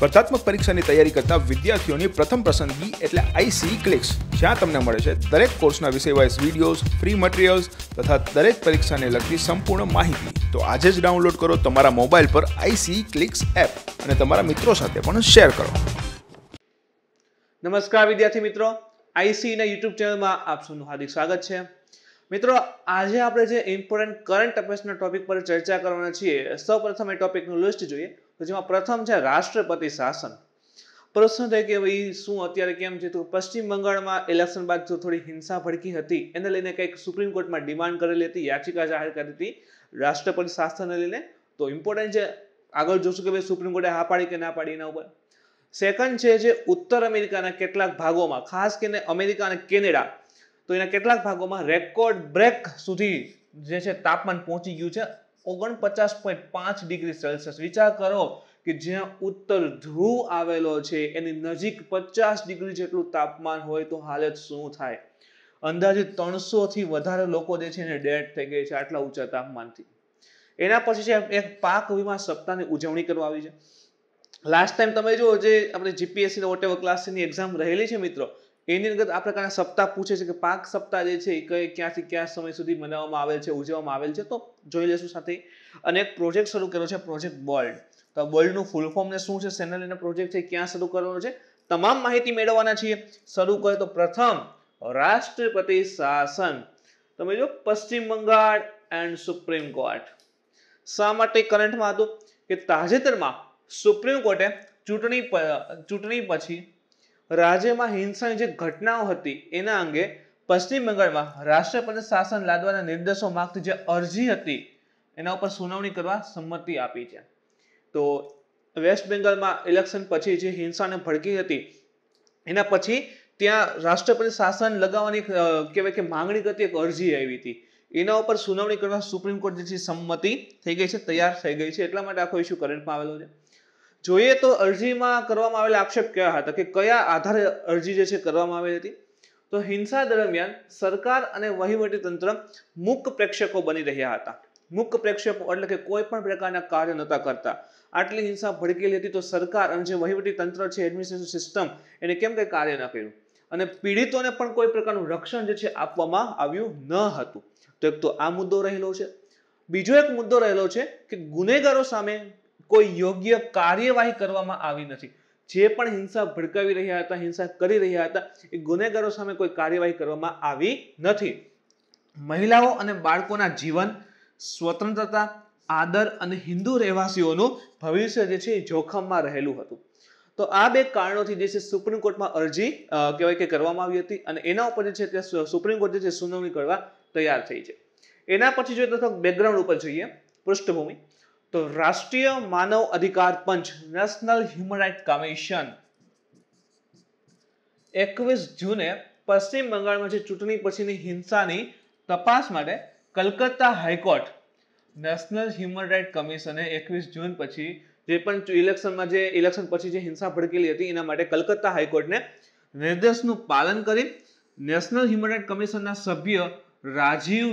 સ્પર્ધાત્મક પરીક્ષાની તૈયારી કરતા વિદ્યાર્થીઓની પ્રથમ પસંદગી એટલે આઈસી ક્લિક્સ, જ્યાં તમને મળે છે દરેક કોર્સના વિષય વાઇઝ વિડીયોઝ, ફ્રી મટીરિયલ્સ તથા દરેક પરીક્ષાને લગતી સંપૂર્ણ માહિતી. તો આજે જ ડાઉનલોડ કરો તમારા મોબાઈલ પર આઈસી ક્લિક્સ એપ અને તમારા મિત્રો સાથે પણ શેર કરો. નમસ્કાર વિદ્યાર્થી મિત્રો, આઈસી ના યુટ્યુબ ચેનલમાં આપ સૌનું હાર્દિક સ્વાગત છે. મિત્રો, આજે આપણે જે ઇમ્પોર્ટન્ટ કરંટ અફેર્સના ટોપિક પર ચર્ચા કરવાના છીએ. સૌપ્રથમ એ ટોપિકનું લિસ્ટ જોઈએ, તો જેમાં પ્રથમ છે રાષ્ટ્રપતિ શાસન. પ્રશ્ન થાય કે ભાઈ શું અત્યારે કેમ છે, તો પશ્ચિમ બંગાળમાં ઇલેક્શન બાદ જો થોડી હિંસા ભડકી હતી, એને લઈને કંઈક સુપ્રીમ કોર્ટમાં ડિમાન્ડ કરેલી હતી, યાચિકા જાહેર કરી હતી રાષ્ટ્રપતિ શાસનને લઈને. તો ઇમ્પોર્ટન્ટ છે, આગળ જોશું કે ભાઈ સુપ્રીમ કોર્ટે હા પાડી કે ના પાડી એના ઉપર. સેકન્ડ છે જે ઉત્તર અમેરિકાના કેટલાક ભાગોમાં, ખાસ કરીને અમેરિકા અને કેનેડા, તો એના કેટલાક ભાગોમાં રેકોર્ડ બ્રેક સુધી જે છે તાપમાન પહોંચી ગયું છે 49.5 ડિગ્રી સેલ્સિયસ. વિચાર કરો કે જ્યાં ઉત્તર ધ્રુવ આવેલો છે એની નજીક 50 ડિગ્રી જેટલું તાપમાન હોય તો હાલત શું થાય. અંદાજિત 300 થી વધારે લોકો જે છે એને ડેડ થઈ ગઈ છે આટલા ઊંચા તાપમાનથી. એના પછી છે એક પાક વીમા સપ્તાહની ઉજવણી કરવામાં આવી છે. લાસ્ટ ટાઈમ તમે જો જે આપણે જીપીએસસી ના વોટેવર ક્લાસની એક્ઝામ રહેલી છે મિત્રો, એની અંદર આ પ્રકારના સપ્તાહ પૂછે છે કે પાક સપ્તાહ જે છે એ ક્યાંથી ક્યાં સમય સુધી મનાવવામાં આવેલ છે, ઉજવવામાં આવેલ છે, તો જોઈ લેશું સાથે. અને એક પ્રોજેક્ટ શરૂ કર્યો છે, પ્રોજેક્ટ બોલ્ડ. તો બોલ્ડનું ફૂલ ફોર્મ ને શું છે, શેના લઈને પ્રોજેક્ટ છે, ક્યાં શરૂ કરવાનો છે, તમામ માહિતી મેળવવાના છીએ. શરૂ કરે તો પ્રથમ રાષ્ટ્રપતિ શાસન. તમે જો પશ્ચિમ બંગાળ એન્ડ સુપ્રીમ કોર્ટ. શા માટે કરંટમાં હતું કે તાજેતરમાં સુપ્રીમ કોર્ટે ચૂંટણી પછી રાજ્યમાં હિંસાની જે ઘટનાઓ હતી એના અંગે પશ્ચિમ બંગાળમાં રાષ્ટ્રપતિ શાસન લાદવાના નિર્દેશો માંગતી જે અરજી હતી એના ઉપર સુનાવણી કરવા સંમતિ આપી છે. તો વેસ્ટ બેંગાલમાં ઇલેક્શન પછી જે હિંસાને ભડકી હતી એના પછી ત્યાં રાષ્ટ્રપતિ શાસન લગાવવાની કહેવાય કે માંગણી કરતી એક અરજી આવી હતી. એના ઉપર સુનાવણી કરવા સુપ્રીમ કોર્ટ જે સંમતિ થઈ ગઈ છે, તૈયાર થઈ ગઈ છે. એટલા માટે આખો ઇસ્યુ કરંટમાં આવેલો છે. જોઈએ તો અરજીમાં કરવામાં આવેલા આક્ષેપ કયા હતા, કે કયા આધારે અરજી જે છે કરવામાં આવી હતી. તો હિંસા દરમિયાન સરકાર અને વહીવટી તંત્ર મૂક પ્રેક્ષકો બની રહ્યા હતા. મૂક પ્રેક્ષકો એટલે કે કોઈ પણ પ્રકારના કાર્ય નહોતા કરતા. આટલી હિંસા ભડકેલી હતી તો સરકાર અને જે વહીવટી તંત્ર છે, એડમિનિસ્ટ્રેશન સિસ્ટમ, એને કેમ કંઈ કાર્ય ન કર્યું. અને પીડિતોને પણ કોઈ પ્રકારનું રક્ષણ જે છે આપવામાં આવ્યું ન હતું. તો એક તો આ મુદ્દો રહેલો છે. બીજો એક મુદ્દો રહેલો છે કે ગુનેગારો સામે કોઈ યોગ્ય કાર્યવાહી કરવામાં આવી નથી. જે પણ હિંસા ભડકાવી રહ્યા હતા, હિંસા કરી રહ્યા હતા, એ ગુનેગારો સામે કોઈ કાર્યવાહી કરવામાં આવી નથી. મહિલાઓ અને બાળકોના જીવન, સ્વતંત્રતા, આદર અને હિન્દુ રહેવાસીઓનું ભવિષ્ય જે છે એ જોખમમાં રહેલું હતું. તો આ બે કારણોથી જે છે સુપ્રીમ કોર્ટમાં અરજી કહેવાય કે કરવામાં આવી હતી અને એના ઉપર જે છે તે સુપ્રીમ કોર્ટ જે છે સુનાવણી કરવા તૈયાર થઈ છે. એના પછી જોઈએ તો બેકગ્રાઉન્ડ ઉપર જોઈએ, પૃષ્ઠભૂમિ. તો રાષ્ટ્રીય માનવ અધિકાર પંચ, નેશનલ હ્યુમન રાઇટ કમિશન 21 જૂને પશ્ચિમ બંગાળમાં જે ચૂંટણી પછીની હિંસાની તપાસ માટે Calcutta high court, national human right કમિશને 21 જૂન પછી જે પણ ઇલેક્શન પછી જે હિંસા ભડકેલી હતી એના માટે કલકત્તા હાઈકોર્ટને નિર્દેશનું પાલન કરી નેશનલ હ્યુમન રાઇટ કમિશનના સભ્ય રાજીવ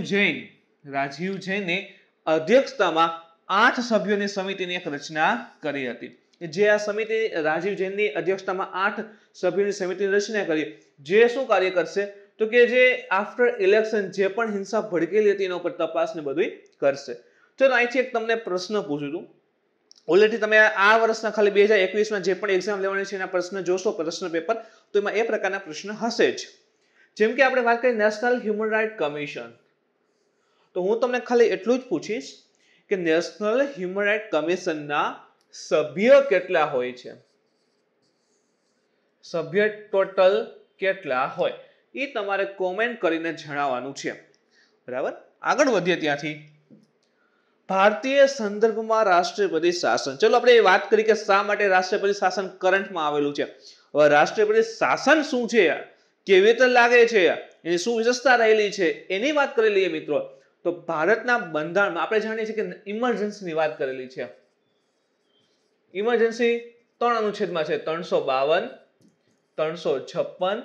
જૈનની અધ્યક્ષતામાં 8 સભ્યોની સમિતિની એક રચના કરી હતી. જે આ સમિતિ રાજીવ જૈનની અધ્યક્ષતામાં 8 સભ્યોની સમિતિની રચના કરી, જે શું કાર્ય કરશે તો કે જે આફ્ટર ઇલેક્શન જે પણ હિંસા ભડકેલી હતી એના ઉપર તપાસ ને બધું કરશે. ચલો અહીંથી એક તમને પ્રશ્ન પૂછું છું. ઓલરેડી તમે આ વર્ષના ખાલી 2021માં જે પણ એક્ઝામ લેવાની છે એના પ્રશ્ન જોશો, પ્રશ્ન પેપર, તો એમાં એ પ્રકારના પ્રશ્ન હશે જ. જેમ કે આપણે વાત કરીએ નેશનલ હ્યુમન રાઇટ કમિશન, તો હું તમને ખાલી એટલું જ પૂછીશ કે નેશનલ હ્યુમન રાઇટ કમિશનના સભ્ય કેટલા હોય છે, સભ્ય ટોટલ કેટલા હોય, એ તમારે કોમેન્ટ કરીને જણાવવાનું છે. બરાબર, આગળ વધીએ ત્યાંથી. ભારતીય સંદર્ભમાં રાષ્ટ્રપતિ શાસન. ચલો આપણે વાત કરી કે શા માટે રાષ્ટ્રપતિ શાસન કરંટમાં આવેલું છે. હવે રાષ્ટ્રપતિ શાસન શું છે, કેવી રીતે લાગે છે, એની શું વિશેષતા રહેલી છે, એની વાત કરી લઈએ મિત્રો. તો ભારતના બંધારણમાં આપણે જાણીએ છીએ કે ઇમરજન્સીની વાત કરેલી છે. ઇમરજન્સી 3 અનુચ્છેદમાં છે, 352, 356,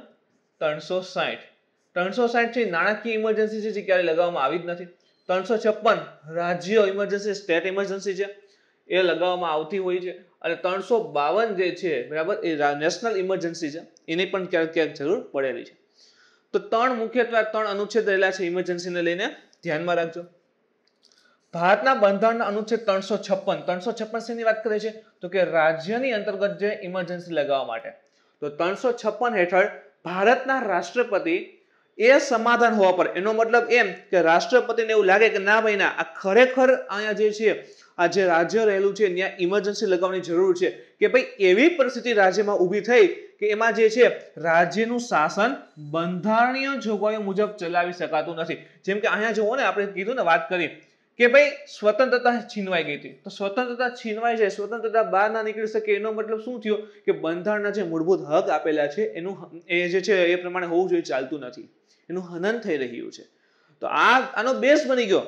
360. 360 છે નાણાકીય ઇમરજન્સી છે, જે ક્યારે લગાવવામાં આવી જ નથી. 356 રાજ્ય ઇમરજન્સી, સ્ટેટ ઇમરજન્સી છે. એ લગાવવામાં આવતી હોય છે અને 352 જે છે બરાબર એ નેશનલ ઇમરજન્સી છે, એની પણ ક્યાંક ક્યાંક જરૂર પડેલી છે. તો મુખ્યત્વે 3 અનુચ્છેદ રહેલા છે ઇમરજન્સીને લઈને, ધ્યાનમાં રાખજો. ભારતના બંધારણના અનુચ્છેદ 356 શેની વાત કરે છે? તો કે રાજ્યની અંતર્ગત જે ઇમરજન્સી લગાવવા માટે. તો 356 હેઠળ ભારતના રાષ્ટ્રપતિ એ સમાધાન હોવા પર, એનો મતલબ એમ કે રાષ્ટ્રપતિને એવું લાગે કે ના ભાઈ ના, આ ખરેખર અહીંયા જે છે આ જે રાજ્ય રહેલું છે ત્યાં ઇમરજન્સી લગાવવાની જરૂર છે, કે ભાઈ એવી પરિસ્થિતિ રાજ્યમાં ઊભી થઈ કે એમાં જે છે રાજ્યનું શાસન બંધારણીય જોગવાઈઓ મુજબ ચલાવી શકાતું નથી. જેમ કે અહીંયા જુઓ ને, આપણે કીધું ને, વાત કરી કે ભાઈ સ્વતંત્રતા છીનવાઈ ગઈ હતી. તો સ્વતંત્રતા છીનવાઈ જાય, સ્વતંત્રતા બહાર ના નીકળી શકે, એનો મતલબ શું થયો કે બંધારણના જે મૂળભૂત હક આપેલા છે એનું એ જે છે એ પ્રમાણે હોવું જોઈએ, ચાલતું નથી, એનું હનન થઈ રહ્યું છે. તો આનો બેઝ બની ગયો.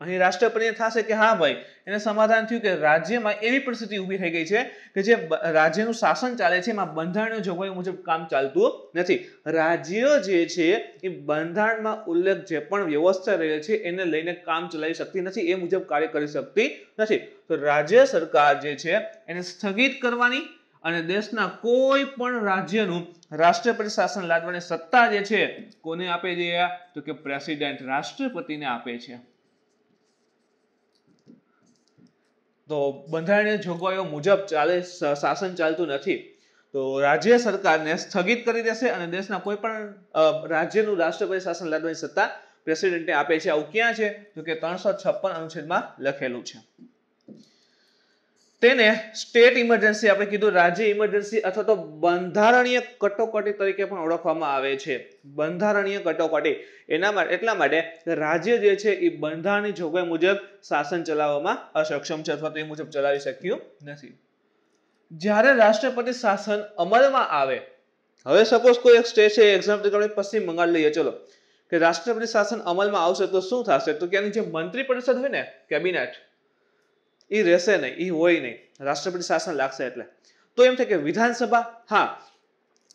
અહીં રાષ્ટ્રપતિને થશે કે હા ભાઈ, એને સમાધાન થયું કે રાજ્યમાં એવી પરિસ્થિતિ ઊભી થઈ ગઈ છે કે જે રાજ્યનું શાસન ચાલે છે એમાં બંધારણીય જોગવાઈ મુજબ કામ ચાલતું નથી. રાજ્ય જે છે એ બંધારણમાં ઉલ્લેખ જે પણ વ્યવસ્થા રહેલી છે એને લઈને કામ ચલાવી શકતી નથી, એ મુજબ કાર્ય કરી શકતી નથી. તો રાજ્ય સરકાર જે છે એને સ્થગિત કરવાની અને દેશના કોઈ પણ રાજ્યનું રાષ્ટ્રપતિ શાસન લાદવાની સત્તા જે છે કોને આપે છે? તો કે પ્રેસિડેન્ટ, રાષ્ટ્રપતિને આપે છે. તો બંધારણીય જોગવાઈઓ મુજબ શાસન ચાલતું નથી, તો રાજ્ય સરકારને સ્થગિત કરી દેશે અને દેશના કોઈ પણ રાજ્યનું રાષ્ટ્રપતિ શાસન લાદવાની સત્તા પ્રેસિડેન્ટને આપે છે. આવું ક્યાં છે? તો કે 356 અનુચ્છેદમાં લખેલું છે. તેને સ્ટેટ ઇમરજન્સી આપણે કીધું, રાજ્ય ઇમરજન્સી અથવા તો બંધારણીય કટોકટી તરીકે પણ ઓળખવામાં આવે છે. બંધારણીય કટોકટી એટલા માટે રાજ્ય જે છે એ બંધારણની જોગવાઈ મુજબ શાસન ચલાવવામાં અસક્ષમ છે અથવા તો એ મુજબ ચલાવી શક્યું નથી. જ્યારે રાષ્ટ્રપતિ શાસન અમલમાં આવે, હવે સપોઝ કોઈ એક સ્ટેટ છે, એક્ઝામ્પલ તરીકે પશ્ચિમ બંગાળ લઈએ, ચલો, કે રાષ્ટ્રપતિ શાસન અમલમાં આવશે તો શું થશે? તો ત્યાંની જે મંત્રી પરિષદ હોય ને, કેબિનેટ, એ રહેશે નહીં, એ હોય નહીં, રાષ્ટ્રપતિ શાસન લાગશે એટલે. તો એમ થાય કે વિધાનસભા, હા,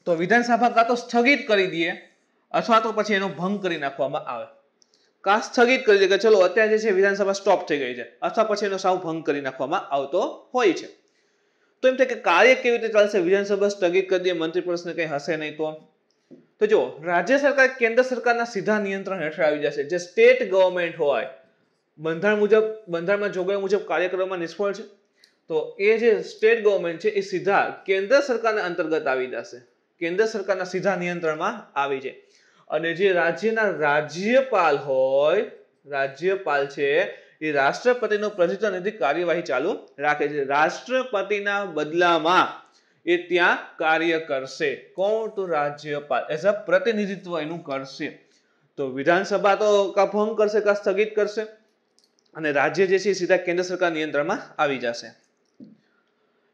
તો વિધાનસભા કાં તો સ્થગિત કરી દઈએ અથવા તો પછી એનો ભંગ કરી નાખવામાં આવે. કાં સ્થગિત કરી દે કે ચલો અત્યારે જે છે વિધાનસભા સ્ટોપ થઈ ગઈ છે, અથવા પછી એનો સાવ ભંગ કરી નાખવામાં આવતો હોય છે. તો એમ થાય કે કાર્ય કેવી રીતે ચાલશે? વિધાનસભા સ્થગિત કરી દે, મંત્રી પરિષદને કંઈ હશે નહીં તો જો રાજ્ય સરકાર કેન્દ્ર સરકારના સીધા નિયંત્રણ હેઠળ આવી જશે. જે સ્ટેટ ગવર્મેન્ટ હોય, બંધારણમાં જોગવાઈ મુજબ કાર્ય કરવામાં નિષ્ફળ છે, તો એ જે સ્ટેટ ગવર્મેન્ટ છે એ સીધા કેન્દ્ર સરકારના અંતર્ગત આવી જશે, કેન્દ્ર સરકારના સીધા નિયંત્રણમાં આવી જાય. અને જે રાજ્યના રાજ્યપાલ હોય, રાજ્યપાલ છે એ રાષ્ટ્રપતિનો પ્રતિનિધિ કાર્યવાહી ચાલુ રાખે છે. રાષ્ટ્રપતિના બદલામાં એ ત્યાં કાર્ય કરશે. કોણ? તો રાજ્યપાલ એઝ અ પ્રતિનિધિત્વ એનું કરશે. તો વિધાનસભા તો કા ભંગ કરશે કા સ્થગિત કરશે અને રાજ્ય જે છે સીધા કેન્દ્ર સરકાર નિયંત્રણમાં આવી જશે.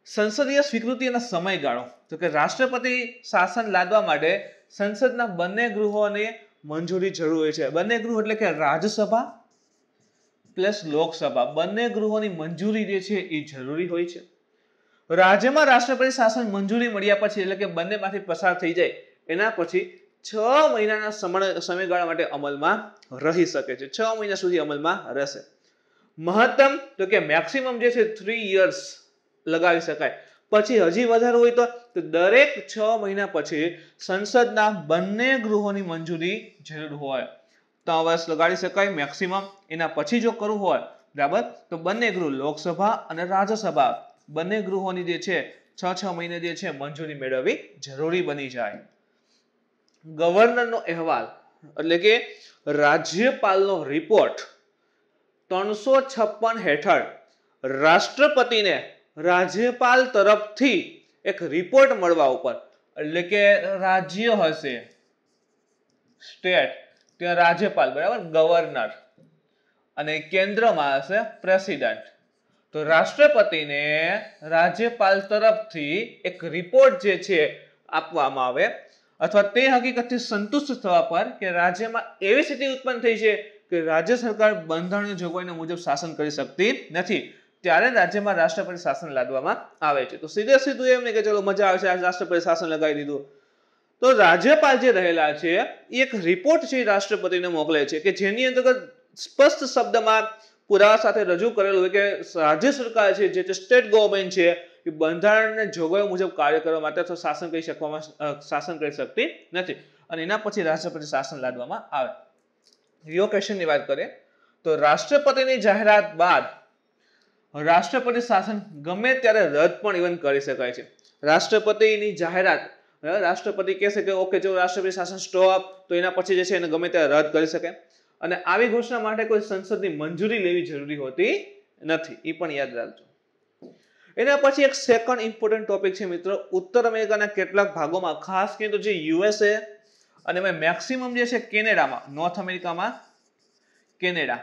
સંસદીય સ્વીકૃતિ અને સમયગાળો, તો કે રાષ્ટ્રપતિ શાસન લાદવા માટે સંસદના બંને ગૃહોને મંજૂરી જરૂર હોય છે. બંને ગૃહ એટલે કે રાજ્યસભા પ્લસ લોકસભા, બંને ગૃહોની મંજૂરી જે છે એ જરૂરી હોય છે. રાજ્યમાં રાષ્ટ્રપતિ શાસન મંજૂરી મળ્યા પછી, એટલે કે બંનેમાંથી પસાર થઈ જાય એના પછી 6 મહિનાના સમયગાળા માટે અમલમાં રહી શકે છે. 6 મહિના સુધી અમલમાં રહેશે. મહત્તમ તો કે મેક્સિમમ જે છે 3 years લગાવી શકાય. પછી હજી વધારે હોય તો દરેક 6 મહિના પછી સંસદના બંને ગૃહોની મંજૂરી જરૂર હોય. 3 વર્ષ લગાડી શકાય મેક્સિમમ. એના પછી જો કરવું હોય બરાબર, તો બંને ગૃહ, લોકસભા અને રાજ્યસભા, બંને ગૃહોની જે છે 6 મહિને જે છે મંજૂરી મેળવવી જરૂરી બની જાય. ગવર્નરનો અહેવાલ એટલે કે રાજ્યપાલનો રિપોર્ટ 356 હેઠળ રાષ્ટ્રપતિને રાજ્યપાલ તરફથી એક રિપોર્ટ મળવા ઉપર, એટલે કે રાજ્ય હશે સ્ટેટ, ત્યાં રાજ્યપાલ બરાબર, ગવર્નર, અને કેન્દ્રમાં હશે પ્રેસિડેન્ટ. તો રાષ્ટ્રપતિને રાજ્યપાલ તરફથી એક રિપોર્ટ જે છે આપવામાં આવે, અથવા તે હકીકતથી સંતુષ્ટ થવા પર કે રાજ્યમાં એવી સ્થિતિ ઉત્પન્ન થઈ છે કે રાજ્ય સરકાર બંધારણીય જોગવાઈના મુજબ શાસન કરી શકતી નથી, ત્યારે રાજ્યમાં રાષ્ટ્રપતિ શાસન લાદવામાં આવે છે. તો સીધું એમ નહીં કે ચલો મજા આવે છે આ રાષ્ટ્રપતિ શાસન લગાવી દીધું. તો રાજ્યપાલ જે રહેલા છે એક રિપોર્ટ છે રાષ્ટ્રપતિને મોકલે છે કે જેની અંતર્ગત સ્પષ્ટ શબ્દમાં પુરાવા સાથે રજૂ કરેલું હોય કે રાજ્ય સરકાર છે જે સ્ટેટ ગવર્મેન્ટ છે એ બંધારણને જોગવાઈ મુજબ કાર્ય કરવા માટે અથવા શાસન કરી શકતી નથી અને એના પછી રાષ્ટ્રપતિ શાસન લાદવામાં આવે. રિવોકેશનની વાત કરીએ તો રાષ્ટ્રપતિની જાહેરાત બાદ રાષ્ટ્રપતિ શાસન ગમે ત્યારે રદ પણ ઇવન કરી શકાય છે. રાષ્ટ્રપતિની જાહેરાત, રાષ્ટ્રપતિ કહેશે કે ઓકે જો રાષ્ટ્રપતિ શાસન સ્ટોપ, તો એના પછી જે છે એને ગમે ત્યારે રદ કરી શકે અને આવી ઘોષણા માટે કોઈ સંસદની મંજૂરી લેવી જરૂરી હોતી નથી. એ પણ યાદ રાખજો. એના પછી એક સેકન્ડ ઇમ્પોર્ટન્ટ ટોપિક છે મિત્રો, ઉત્તર અમેરિકાના કેટલાક ભાગોમાં, ખાસ કરીને તો જે યુએસએ અને મેક્સિમમ જે છે કેનેડામાં, નોર્થ અમેરિકામાં કેનેડા,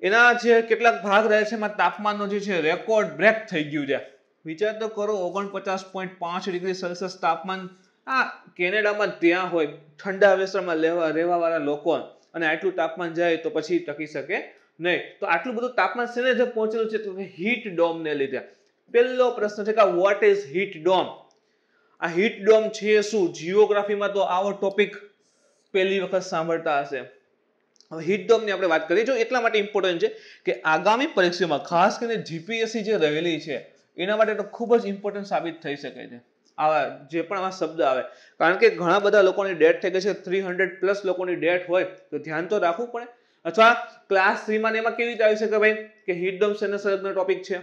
એના જે કેટલાક ભાગ રહે છે એમાં તાપમાનનો જે છે રેકોર્ડ બ્રેક થઈ ગયું છે. વિચાર તો કરો, 49.5 ડિગ્રી સેલ્સિયસ તાપમાન આ કેનેડામાં ત્યાં હોય, ઠંડા વિસ્તારમાં રહેવા વાળા લોકો, અને આટલું તાપમાન જાય તો પછી ટકી શકે નહીં. તો આટલું બધું તાપમાન શેને જે પહોંચેલું છે તો હીટ ડોમ ને લીધે. પહેલો પ્રશ્ન છે કે વોટ ઇઝ હીટ ડોમ? આ હીટ ડોમ છે શું? જીઓગ્રાફીમાં તો આવો ટોપિક પહેલી વખત સાંભળતા હશે. હવે હીટ ડોમ ની આપણે વાત કરીએ, જો એટલા માટે ઇમ્પોર્ટન્ટ છે કે આગામી પરીક્ષામાં ખાસ કરીને જીપીએસસી જે રહેલી છે એના માટે તો ખૂબ જ ઇમ્પોર્ટન્ટ સાબિત થઈ શકે છે આવા જે પણ આવા શબ્દ આવે, કારણ કે ઘણા બધા લોકોની ડેથ થઈ ગઈ છે. 300+ લોકોની ડેથ હોય તો ધ્યાન તો રાખવું પડે. અથવા ક્લાસ 3 માં એમાં કેવી રીતે આવી શકે ભાઈ કે હીટ ડોમ શેના સંદર્ભનો ટોપિક છે,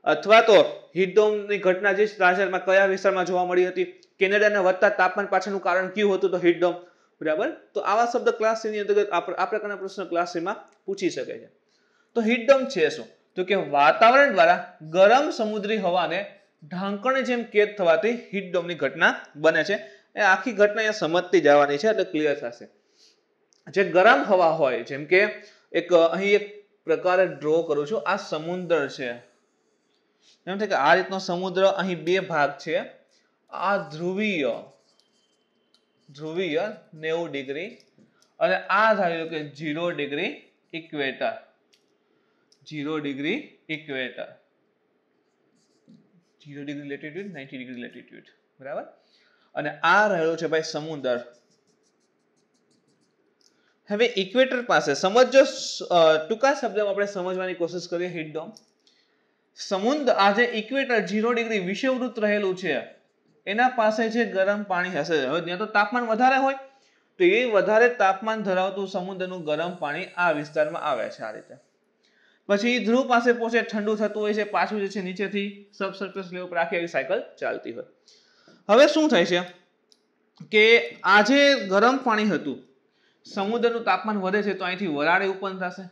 અથવા તો હીટ ડોમની ઘટના જે રાજ્યમાં કયા વિસ્તારમાં જોવા મળી હતી, કેનેડાના વધતા તાપમાન પાછળનું કારણ કયું હતું, તો હીટ ડોમ. બરાબર, તો આવા શબ્દ ક્લાસ 3 ની અંતર્ગત આ પ્રકારના પ્રશ્ન ક્લાસ 3 માં પૂછી શકે છે. તો હીટ ડોમ છે શું? તો કે વાતાવરણ દ્વારા ગરમ સમુદ્રી હવાને ઢાંકણની જેમ કેદ થવાથી હીટ ડોમની ઘટના બને છે. એ આખી ઘટના અહીંયા સમજતી જવાની છે એટલે ક્લિયર થશે. જે ગરમ હવા હોય, જેમ કે અહીં એક પ્રકારે ડ્રો કરું છું, આ સમુદ્ર છે, એમ છે કે આ રીતનો સમુદ્ર, અહીં બે ભાગ છે, આ ધ્રુવીય 90 ડિગ્રી અને આ ધાર્યું કે 0 degree equator, 0 degree equator, 0 degree latitude, 90 degree latitude. બરાબર, અને આ રહેલો છે ભાઈ સમુદ્ર. હવે ઇક્વેટર પાસે સમજો, ટૂંકા શબ્દમાં આપણે સમજવાની કોશિશ કરીએ. હીટ ડોમ સમુદ્ર, આ જે ઇક્વેટર 0 ડિગ્રી વિષુવવૃત્ત રહેલું છે એના પાસે જે ગરમ પાણી હશે, હવે ત્યાં તો તાપમાન વધારે હોય તો એ વધારે તાપમાન ધરાવતું સમુદ્રનું ગરમ પાણી આ વિસ્તારમાં આવે છે આ રીતે. પછી ધ્રુવ પાસે પહોંચે, ઠંડુ થતું હોય છે, પાછું જે છે નીચેથી સબસર્ફેસ લેવલ પર આખી આવી સાયકલ ચાલતી હોય. હવે શું થાય છે કે આ જે ગરમ પાણી હતું, સમુદ્રનું તાપમાન વધે છે તો અહીંથી વરાળ ઉત્પન્ન થશે.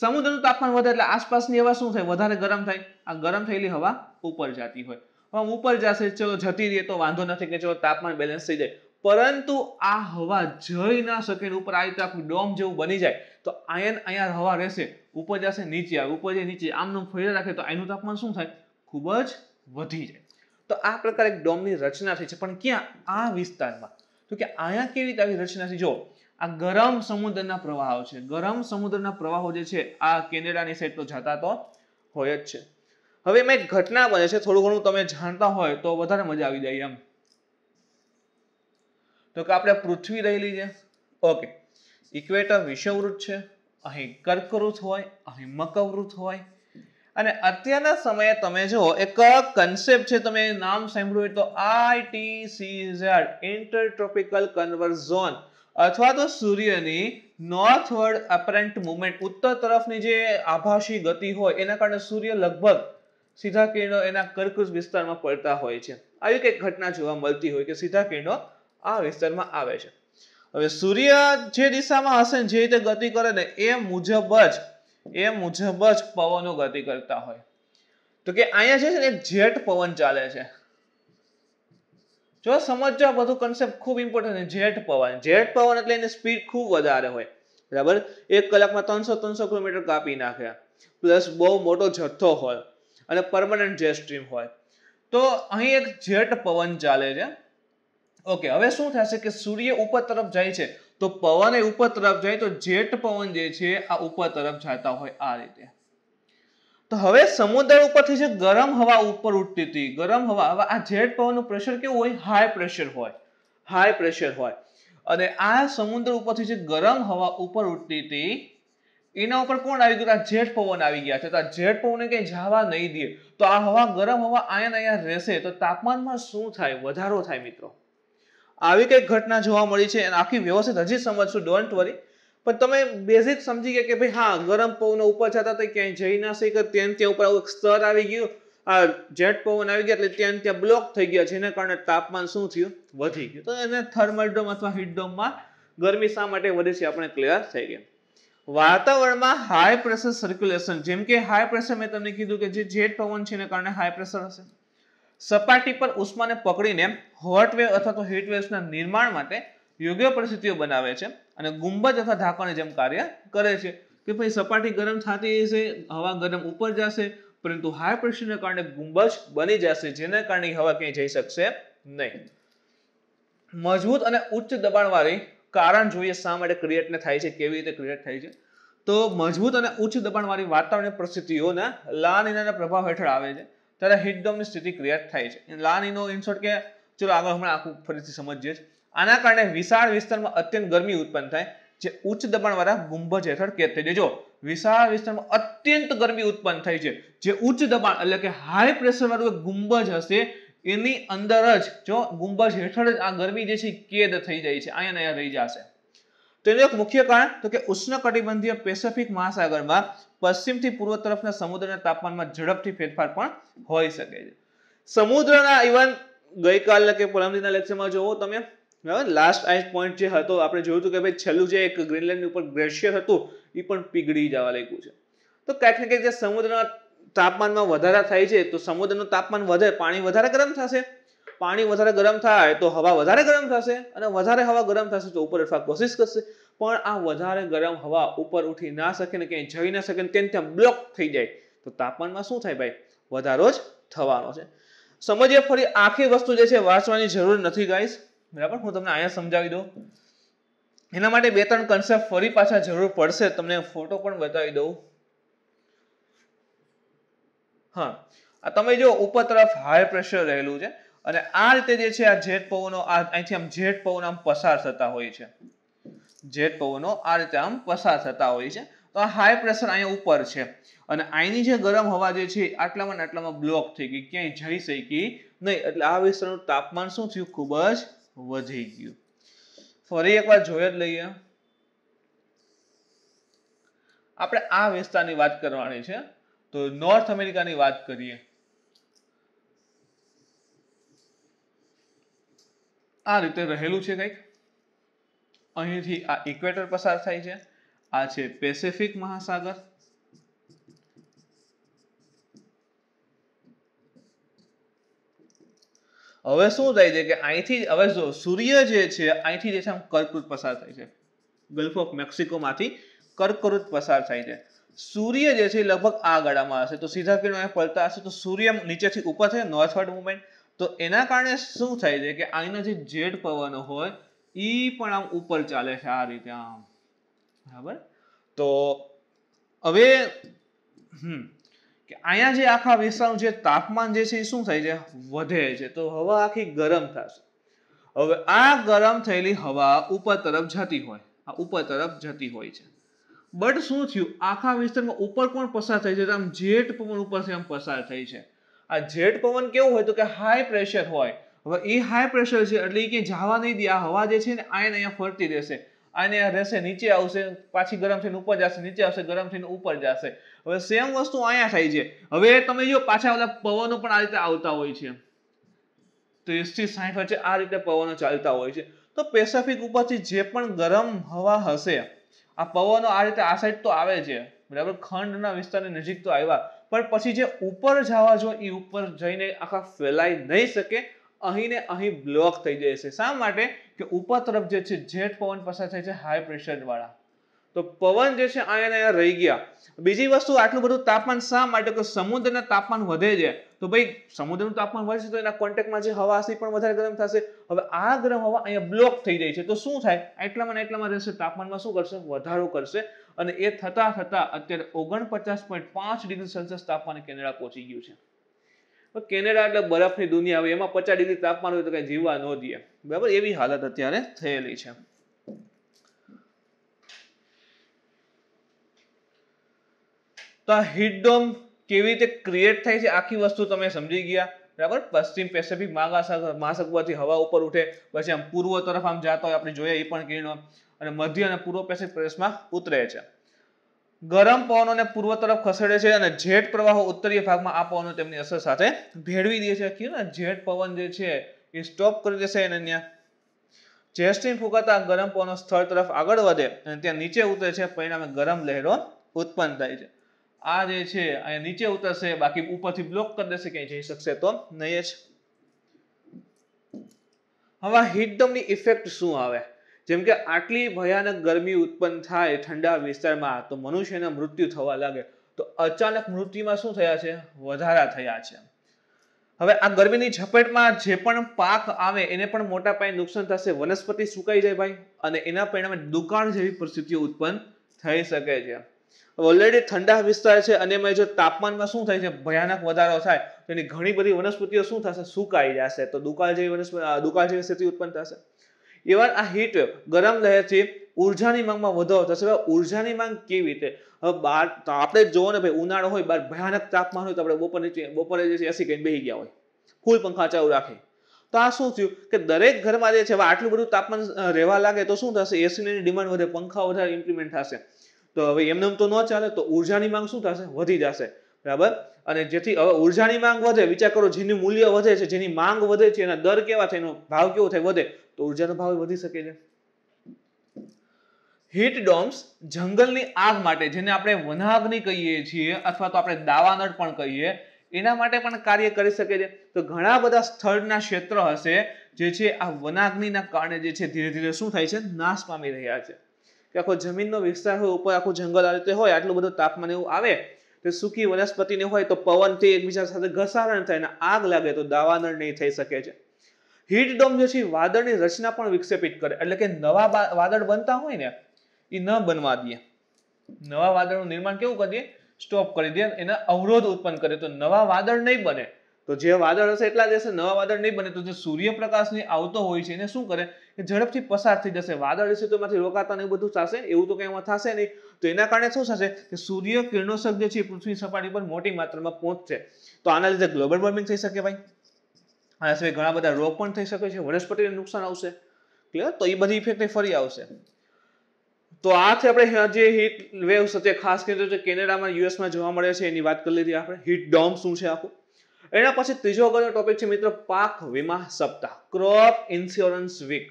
સમુદ્રનું તાપમાન વધે એટલે આસપાસની હવા શું થાય, વધારે ગરમ થાય. આ ગરમ થયેલી હવા ઉપર જતી હોય, હવે ઉપર જશે, ચલો જતી રહે તો વાંધો નથી કે ચલો તાપમાન બેલેન્સ થઈ જાય, પરંતુ આ હવા જઈ ના શકે, ઉપર આ રીતે આખું ડોમ જેવું બની જાય તો અહીંયા હવા રહેશે, ઉપર જશે નીચે આવે, ઉપર જાય નીચે, આમનું ફેર રાખે તો એનું તાપમાન શું થાય, ખૂબ જ વધી જાય. તો આ પ્રકારે એક ડોમની રચના થઈ છે, પણ ક્યાં? આ વિસ્તારમાં. તો કે અહીંયા કેવી રીતે આવી રચના થઈ? જો આ ગરમ સમુદ્રના પ્રવાહો છે, ગરમ સમુદ્રના પ્રવાહો જે છે આ કેનેડાની સાઈડ તો જતા તો હોય જ છે. હવે એમાં એક ઘટના બને છે, થોડું ઘણું તમે જાણતા હોય તો વધારે મજા આવી જાય એમ. તો કે આપણે પૃથ્વી રહેલી છે, ઓકે, ઇક્વેટર વિષુવવૃત્ત છે, અહીં કર્કવૃત્ત હોય, અહીં મકરવૃત્ત હોય, અને અત્યારના સમયે તમે જો એક કન્સેપ્ટ છે, તમે નામ સાંભળ્યું હોય તો ITCZ, ઇન્ટરટ્રોપિકલ કન્વર્ઝન ઝોન, અથવા તો સૂર્યની નોર્થવર્ડ અપરન્ટ મુવમેન્ટ, ઉત્તર તરફની જે આભાસી ગતિ હોય એના કારણે સૂર્ય લગભગ સીધા કિરણો એના કર્કવૃત્ત વિસ્તારમાં પડતા હોય છે. આવી કંઈક ઘટના જોવા મળતી હોય કે સીધા કિરણો આ વિસ્તારમાં આવે છે. હવે સૂર્ય જે દિશામાં હશે ને, જે રીતે ગતિ કરે ને, એ મુજબ જ પવનો ગતિ કરતા હોય. તો કે અહીંયા જે છે ને એક જેટ પવન ચાલે છે. જો સમજો આ બધું કન્સેપ્ટ ખૂબ ઇમ્પોર્ટન્ટ છે. જેટ પવન એટલે એની સ્પીડ ખૂબ વધારે હોય, બરાબર, 1 કલાકમાં 300 કિલોમીટર કાપી નાખે, પ્લસ બહુ મોટો જથ્થો હોય અને પરમનન્ટ જેટ સ્ટ્રીમ હોય. તો અહીં એક જેટ પવન ચાલે છે. ઓકે, હવે શું થશે કે સૂર્ય ઉપર તરફ જાય છે તો પવન એ ઉપર તરફ જાય તો જેટ પવન જે છે આ ઉપર તરફ જતા હોય આ રીતે. તો હવે સમુદ્ર ઉપરથી જે ગરમ હવા ઉપર ઉઠતી હતી, ગરમ હવા, હવે આ જેટ પવનનું પ્રેશર કેવું હોય, હાઈ પ્રેશર હોય, અને આ સમુદ્ર ઉપરથી જે ગરમ હવા ઉપર ઉઠતી હતી એના ઉપર કોણ આવી ગયું? આ જેટ પવન આવી ગયા છે. તો આ જેટ પવનને કંઈ જવા નહીં દે તો આ હવા ગરમ હવા અહીંયા રહેશે તો તાપમાનમાં શું થાય? વધારો થાય મિત્રો. આવી કઈ ઘટના જોવા મળી છે અને આખી વ્યવસ્થિત હજી સમજશું, ડોન્ટ વરી. પણ તમે બેઝિક સમજી ગયા કે ભાઈ હા ગરમ પવન ઉપર જતા તો ક્યાંય જઈ ના શકે, ત્યાં ઉપર આવું સ્તર આવી ગયું, આ જેટ પવન આવી ગયા એટલે ત્યાં બ્લોક થઈ ગયા, જેના કારણે તાપમાન શું થયું? વધી ગયું. તો એને થર્મલ ડોમ અથવા હીટ ડોમમાં ગરમી શા માટે વધે છે આપણે ક્લિયર થઈ ગયા. વાતાવરણમાં હાઈ પ્રેશર સર્ક્યુલેશન, જેમ કે હાઈ પ્રેશર મેં તમને કીધું કે જે જેટ પવન છે એના કારણે હાઈ પ્રેશર હશે. સપાટી પર ઉષ્માને પકડીને હોટ વેવ અથવા તો હીટ વેવ્સના નિર્માણ માટે યોગ્ય પરિસ્થિતિઓ બનાવે છે અને ગુંબજ અથવા ઢાંકણની જેમ કાર્ય કરે છે. કે ભાઈ સપાટી ગરમ થતી હશે, હવા ગરમ ઉપર જશે, પરંતુ હાઈ પ્રેશરને કારણે ગુંબજ બની જશે, જેના કારણે હવા ક્યાંય જઈ શકશે નહીં. મજબૂત અને ઉચ્ચ દબાણવાળી કારણ જોઈએ શા માટે ક્રિએટને થાય છે, કેવી રીતે ક્રિએટ થાય છે. તો મજબૂત અને ઉચ્ચ દબાણવાળી વાતાવરણીય પરિસ્થિતિઓના લા નીનાના પ્રભાવ હેઠળ આવે છે ત્યારે હીટ ડોમની સ્થિતિ ક્રિએટ થાય છે. લા નીનો ઇન શોર્ટ કે ચલો આગળ હમણાં આખું ફરીથી સમજીએ. આના કારણે વિશાળ વિસ્તારમાં અત્યંત ગરમી ઉત્પન્ન થાય જે ઉચ્ચ દબાણવાળા ગુંબજ હેઠળ કેદ થઈ જાય. જો વિશાળ વિસ્તારમાં અત્યંત ગરમી ઉત્પન્ન થાય છે, જે ઉચ્ચ દબાણ એટલે કે હાઈ પ્રેશર વાળું ગુંબજ હશે એની અંદર જ જો ગુંબજ હેઠળ જ આ ગરમી જે છે કેદ થઈ જાય છે, અહીંયા રહી જશે. તેનું એક મુખ્ય કારણ તો કે ઉષ્ણકટિબંધીય પેસિફિક મહાસાગરમાં પશ્ચિમથી પૂર્વ તરફના સમુદ્રના તાપમાનમાં ઝડપથી ફેરફાર પણ હોઈ શકે છે. સમુદ્રના ઇવન ગઈકાલના કે પરમદિનના લેક્ચરમાં જોવો તમે, બરાબર, લાસ્ટ આઈસ પોઈન્ટ જે હતો આપણે જોયું હતું કે ભાઈ છેલ્લું જે એક ગ્રીનલેન્ડ ઉપર ગ્લેશિયર હતું એ પણ પીગળી જવા લાગ્યું છે. તો ક્યાંક ને ક્યાંક જે સમુદ્રના તાપમાનમાં વધારા થાય છે તો સમુદ્રનું તાપમાન વધે, પાણી વધારે ગરમ થશે, પાણી વધારે ગરમ થાય તો હવા વધારે ગરમ થશે અને વધારે હવા ગરમ થશે તો ઉપર ઉઠવા કોશિશ કરશે, પણ આ વધારે ગરમ હવા ઉપર ઉઠી ના શકે ને ક્યાંય જઈ ના શકે ને ત્યાં બ્લોક થઈ જાય તો તાપમાનમાં શું થાય ભાઈ? વધારો જ થવાનો છે. સમજીએ ફરી, આખી વસ્તુ જે છે વાંચવાની જરૂર નથી ગાઈસ, બરાબર. હું તમને અહીંયા સમજાવી દઉં. એના માટે 2-3 કન્સેપ્ટ ફરી પાછા જરૂર પડશે, તમને ફોટો પણ બતાવી દઉં. હા, આ તમે જો ઉપર તરફ હાઈ પ્રેશર રહેલું છે અને આ રીતે જે છે આ જેટ પવનો અહીંથી આમ જેટ પવન આમ પસાર થતા હોય છે. જેટ પવનો આ રીતે આમ પસાર થતા હોય છે. તો આ હાઈ પ્રેશર અહીંયા ઉપર છે અને અહીંની જે ગરમ હવા જે છે આટલામાં ને આટલામાં બ્લોક થઈ ગઈ, ક્યાંય જઈ શકી નહીં, એટલે આ વિસ્તારનું તાપમાન શું થયું? ખૂબ જ વધી ગયું. ફરી એકવાર જોઈ જ લઈએ. આપણે આ વિસ્તારની વાત કરવાની છે તો નોર્થ અમેરિકાની વાત કરીએ. આ રીતે રહેલું છે કંઈક. અહીંથી આ ઇક્વેટર પસાર થાય છે, આ છે પેસિફિક મહાસાગર. હવે શું થાય છે કે અહીંથી હવે જો સૂર્ય જે છે અહીંથી જે છે આમ કર્કવૃત પસાર થાય છે, ગલ્ફ ઓફ મેક્સિકો માંથી કર્કવૃત પસાર થાય છે. સૂર્ય જે છે લગભગ આ ગાળામાં હશે તો સીધા કિરણો અહીંયા પડતા હશે તો સૂર્ય નીચેથી ઉપર થાય, નોર્થવર્ડ મુવમેન્ટ. તો એના કારણે શું થાય છે કે અહીંના જે જેટ પવનો હોય એ પણ આમ ઉપર ચાલે છે આ રીતે આમ, બરાબર. તો હવે કે અહીંયા જે આખા વિસ્તારનું જે તાપમાન જે છે એ શું થાય છે? વધે છે. તો હવા આખી ગરમ થશે. હવે આ ગરમ થયેલી હવા ઉપર તરફ જતી હોય, આ ઉપર તરફ જતી હોય છે. બટ શું થયું? આખા વિસ્તારમાં ઉપર કોણ પસાર થાય છે? આમ જેટ પવન ઉપરથી આમ પસાર થાય છે. આ જેટ પવન કેવું હોય તો કે હાઈ પ્રેશર હોય. હવે એ હાઈ પ્રેશર છે એટલે એ ક્યાંય જવા નહીં દે. આ હવા જે છે ને અહીંયા ફરતી રહેશે, અહીંયા રહેશે, નીચે આવશે, પાછી ગરમ થઈને ઉપર જશે, નીચે આવશે, ગરમ થઈને ઉપર જશે. હવે સેમ વસ્તુ અહીંયા થાય છે. હવે તમે જો પાછા ઓલા પવનો પણ આ રીતે આવતા હોય છે, 30 થી 60 વચ્ચે આ રીતે પવનો ચાલતા હોય છે. તો પેસિફિક ઉપરથી જે પણ ગરમ હવા હશે, આ પવનો આ રીતે આ સાઈડ તો આવે છે, બરાબર, ખંડના વિસ્તારની નજીક તો આવ્યા, પણ પછી જે ઉપર જવા જો એ ઉપર જઈને આખા ફેલાઈ નહીં શકે, અહીં ને અહીં બ્લોક થઈ જાય છે. શા માટે? કે ઉપર તરફ જે છે જેટ પવન પસાર થાય છે હાઈ પ્રેશર વાળા, તો પવન જે છે અહીંયા રહી ગયા. બીજી વસ્તુ, આટલું બધું તાપમાન શા માટે? કે સમુદ્રના તાપમાન વધે છે તો ભાઈ સમુદ્રનું તાપમાન વધશે તો એના કોન્ટેક્ટમાં જે હવા હશે પણ વધારે ગરમ થશે. હવે આ ગરમ હવા અહીંયા બ્લોક થઈ જાય છે તો શું થાય? એટલામાં રહેશે, તાપમાનમાં શું કરશે? વધારો કરશે. અને એ થતા અત્યારે 49.5 ડિગ્રી સેલ્સિયસ તાપમાન કેનેડા પહોંચી ગયું છે. કેનેડા એટલે બરફની દુનિયા, હવે એમાં 50 ડિગ્રી તાપમાન હોય તો કઈ જીવવા ન દે, બરાબર, એવી હાલત અત્યારે થયેલી છે. તો આ હીટ ડોમ કેવી રીતે ક્રિએટ થાય છે આખી વસ્તુ તમે સમજી ગયા, બરાબર. પશ્ચિમ પેસિફિક મહાસાગરથી હવા ઉપર ઉઠે, પછી આમ પૂર્વ તરફ આમ જતા હોય, આપણે જોઈએ એ પણ કિરણો, અને મધ્ય અને પૂર્વ પેસિફિક પ્રદેશમાં ઉતરે છે. ગરમ પવનોને પૂર્વ તરફ ખસેડે છે અને જેટ પ્રવાહો ઉત્તરીય ભાગમાં આ પવનો તેમની અસર સાથે ભેળવી દે છે. કયું ને જેટ પવન જે છે એ સ્ટોપ કરી દેશે એને ત્યાં. જેટ સ્ટ્રીમ ફૂંકાતા ગરમ પવનો સ્થળ તરફ આગળ વધે અને ત્યાં નીચે ઉતરે છે, પરિણામે ગરમ લહેરો ઉત્પન્ન થાય છે. આ જે છે અહીંયા નીચે ઉતરશે, બાકી ઉપરથી બ્લોક કરી દેશે, ક્યાંય જઈ શકશે તો નહીં જ. હવે હીટ ડોમની ઇફેક્ટ શું આવે? જેમ કે આટલી ભયાનક ગરમી ઉત્પન્ન થાય ઠંડા વિસ્તારમાં તો મનુષ્યના મૃત્યુ થવા લાગે. તો અચાનક મૃત્યુમાં શું થયા છે? વધારા થયા છે. હવે આ ગરમીની ઝપેટમાં જે પણ પાક આવે એને પણ મોટા પાયે નુકસાન થશે, વનસ્પતિ સુકાઈ જાય ભાઈ, અને એના પરિણામે દુકાળ જેવી પરિસ્થિતિઓ ઉત્પન્ન થઈ શકે છે. ઓલરેડી ઠંડા વિસ્તાર છે અને એમાં જો તાપમાનમાં શું થાય છે, ભયાનક વધારો થાય તો એની ઘણી બધી વનસ્પતિઓ શું થશે? સુકાઈ જશે. તો દુકાળ જેવી સ્થિતિ ઉત્પન્ન થશે. ઇવન આ હીટ વેવ ગરમ લહેરથી ઉર્જાની માંગમાં વધારો થશે. ઉર્જાની માંગ કેવી રીતે? હવે બાર આપણે જોવો ને ભાઈ, ઉનાળો હોય, બાર ભયાનક તાપમાન હોય, તો આપણે બપોરે જે એસી કહીને બેસી ગયા હોય, ફૂલ પંખા ચાલુ રાખી. તો આ શું થયું કે દરેક ઘરમાં જે છે હવે આટલું બધું તાપમાન રહેવા લાગે તો શું થશે? એસીની ડિમાન્ડ વધે, પંખા વધારે ઇમ્પ્લિમેન્ટ થશે. તો હવે એમને તો ન ચાલે, તો ઉર્જાની માંગ શું થશે? વધી જશે, બરાબર. અને જેથી હવે ઉર્જાની માંગ વધે, વિચાર કરો જેનું મૂલ્ય વધે છે, જેની માંગ વધે છે, એના દર કેવા થાય, એનો ભાવ કેવો થાય? વધે. તો ઉર્જાનો ભાવ વધી શકે છે. હીટ ડોમ્સ જંગલની આગ માટે, જેને આપણે વનાગ્નિ કહીએ છીએ અથવા તો આપણે દાવાનળ પણ કહીએ, એના માટે પણ કાર્ય કરી શકે છે. તો ઘણા બધા સ્થળના ક્ષેત્ર હશે જે છે આ વનાગ્નિના કારણે જે છે ધીરે ધીરે શું થાય છે? નાશ પામી રહ્યા છે. કે આખો જમીનનો વિસ્તાર હોય, ઉપર આખું જંગલ આ રીતે હોય, આટલું બધું તાપમાન એવું આવે તો સૂકી વનસ્પતિને હોય તો પવનથી એકબીજા સાથે ઘસારણ થાય અને આગ લાગે તો દાવાનળ નહીં થઈ શકે છે. હીટ ડોમ જે છે વાદળની રચના પણ વિક્ષેપિત કરે, એટલે કે નવા વાદળ બનતા હોય ને એ ન બનવા દે. નવા વાદળનું નિર્માણ કેવું કરી દે? સ્ટોપ કરી દે, એના અવરોધ ઉત્પન્ન કરે. તો નવા વાદળ નહીં બને. તો જે વાદળ હશે એટલા જ હશે, નવા વાદળ નહીં બને. તો જે સૂર્યપ્રકાશની આવતો હોય છે એને શું કરે? એ ઝડપથી પસાર થઈ જશે. વાદળ હશે તો એમાંથી રોકાતા ને બધું થશે, એવું તો કંઈ એમાં થશે નહીં. તો એના કારણે શું થશે કે સૂર્ય કિરણોત્સર્ગ જે છે પૃથ્વી સપાટી પર મોટી માત્રામાં પહોંચશે. તો આના લીધે ગ્લોબલ વોર્મિંગ થઈ શકે ભાઈ. આના સિવાય ઘણા બધા રોગ પણ થઈ શકે છે, વનસ્પતિને નુકસાન આવશે. ક્લિયર? તો એ બધી ઇફેક્ટ ફરી આવશે. તો આ છે આપણે જે હીટ વેવ્સ છે, ખાસ કરીને જે કેનેડામાં, યુએસમાં જોવા મળે છે એની વાત કરી લીધી આપણે. હીટ ડોમ શું છે આખું. એના પછી ત્રીજો અગત્યનો ટોપિક છે મિત્રો, પાક વીમા સપ્તાહ, crop insurance week.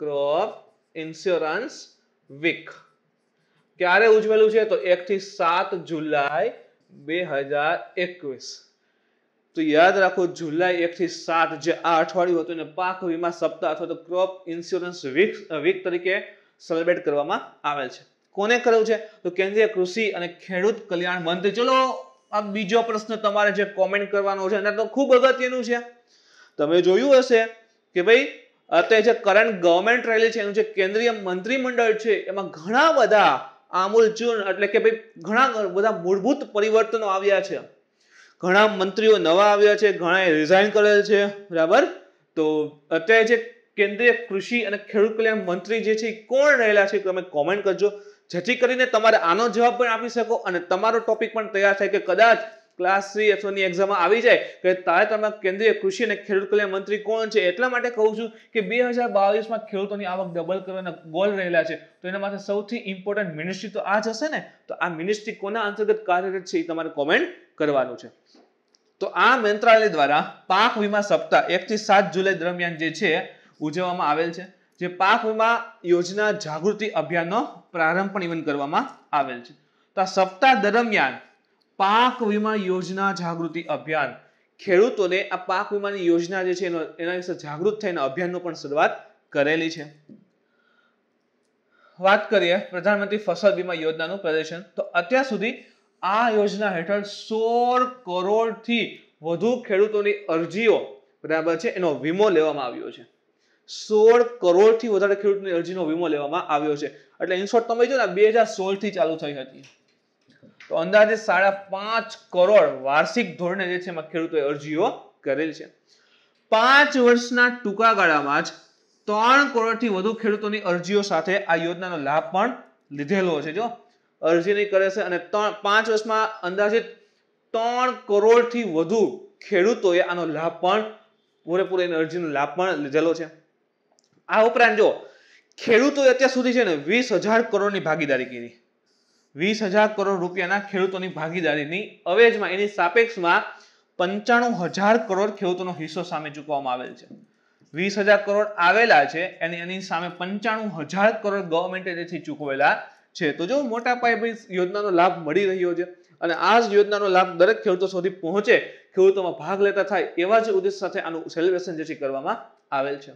Crop insurance week ક્યારે ઉજવેલું છે? તો 1 થી 7 જુલાઈ 2021. તો યાદ રાખો, જુલાઈ 1 થી 7 જે આ અઠવાડિયું હતું એને પાક વીમા સપ્તાહ અથવા તો ક્રોપ ઇન્સ્યોરન્સ વીક તરીકે સેલિબ્રેટ કરવામાં આવેલ છે. કોને કર્યું છે? તો કેન્દ્રીય કૃષિ અને ખેડૂત કલ્યાણ મંત્રી. ચલો આ બીજો પ્રશ્ન તમારે જે કોમેન્ટ કરવાનો છે એના તો ખૂબ અગત્યનું છે. તમે જોયું હશે કે ભાઈ અત્યારે જે કરંટ ગવર્મેન્ટ રહેલી છે એનું જે કેન્દ્રીય મંત્રીમંડળ છે એમાં ઘણા બધા આમૂલચૂલ એટલે કે ભાઈ ઘણા બધા મૂળભૂત પરિવર્તનો આવ્યા છે. ઘણા મંત્રીઓ નવા આવ્યા છે, ઘણા રિઝાઇન કરેલ છે, બરાબર. તો અત્યારે જે કેન્દ્રીય કૃષિ અને ખેડૂત કલ્યાણ મંત્રી જે છે કોણ રહેલા છે તમે કોમેન્ટ કરજો, જેથી કરીને તમારે આનો જવાબ પણ આપી શકો અને તમારો ટોપિક પણ તૈયાર થાય કે કદાચ ક્લાસ 3 અથવાની એક્ઝામમાં આવી જાય કે તાજેતરમાં કેન્દ્રીય કૃષિ અને ખેડૂત કલ્યાણ મંત્રી કોણ છે. એટલા માટે કહું છું કે 2022માં ખેડૂતોની આવક ડબલ કરવાના ગોલ રહેલા છે. તો એના માટે સૌથી ઇમ્પોર્ટન્ટ મિનિસ્ટ્રી તો આ જ હશે ને. તો આ મિનિસ્ટ્રી કોના અંતર્ગત કાર્યરત છે એ તમારે કોમેન્ટ કરવાનું છે. તો આ મંત્રાલય દ્વારા પાક વીમા સપ્તાહ 1 થી 7 જુલાઈ દરમિયાન જે છે ઉજવવામાં આવેલ છે. જે પાક વીમા યોજના જાગૃતિ અભિયાનનો પ્રારંભ પણ ઇવન કરવામાં આવેલ છે. તો આ સપ્તાહ દરમિયાન પાક વીમા યોજના જાગૃતિ અભિયાન, ખેડૂતોને આ પાક વીમાની યોજના જે છે એના વિશે જાગૃત થઈને અભિયાનનો પણ શરૂઆત કરેલી છે. વાત કરીએ પ્રધાનમંત્રી ફસલ વીમા યોજનાનું પ્રદર્શન. તો અત્યાર સુધી આ યોજના હેઠળ 16 કરોડથી વધુ ખેડૂતોની અરજીઓ, બરાબર છે, એનો વીમો લેવામાં આવ્યો છે. 16 કરોડથી વધારે ખેડૂતોની અરજીનો વીમો લેવામાં આવ્યો છે. એટલે ઇન શોર્ટ તમે જો ને 2016 થી ચાલુ થઈ હતી. તો અંદાજે 5.5 કરોડ વાર્ષિક ધોરણે જે છે એમાં ખેડૂતોએ અરજીઓ કરેલ છે. 5 વર્ષના ટૂંકા ગાળામાં જ 3 કરોડથી વધુ ખેડૂતોની અરજીઓ સાથે આ યોજનાનો લાભ પણ લીધેલો છે. જો અરજીની કરે છે અને 5 વર્ષમાં અંદાજિત 3 કરોડથી વધુ ખેડૂતોએ આનો લાભ પણ પૂરેપૂરો એની અરજીનો લાભ પણ લીધેલો છે. આ ઉપરાંત જો ખેડૂતોએ અત્યાર સુધી છે ને 20,000 કરોડની ભાગીદારી કરી. 20,000 કરોડ રૂપિયાના ખેડૂતોની ભાગીદારીની અવેજમાં એની સાપેક્ષમાં 95,000 કરોડ ખેડૂતોનો હિસ્સો સામે ચૂકવવામાં આવેલ છે. 20,000 કરોડ આવેલા છે અને એની સામે 95,000 કરોડ ગવર્મેન્ટે તેથી ચૂકવેલા છે. તો જો મોટા પાયે યોજનાનો લાભ મળી રહ્યો છે અને આ જ યોજનાનો લાભ દરેક ખેડૂતો સુધી પહોંચે, ખેડૂતોમાં ભાગ લેતા થાય એવા જ ઉદ્દેશ સાથે આનું સેલિબ્રેશન જે છે કરવામાં આવેલ છે.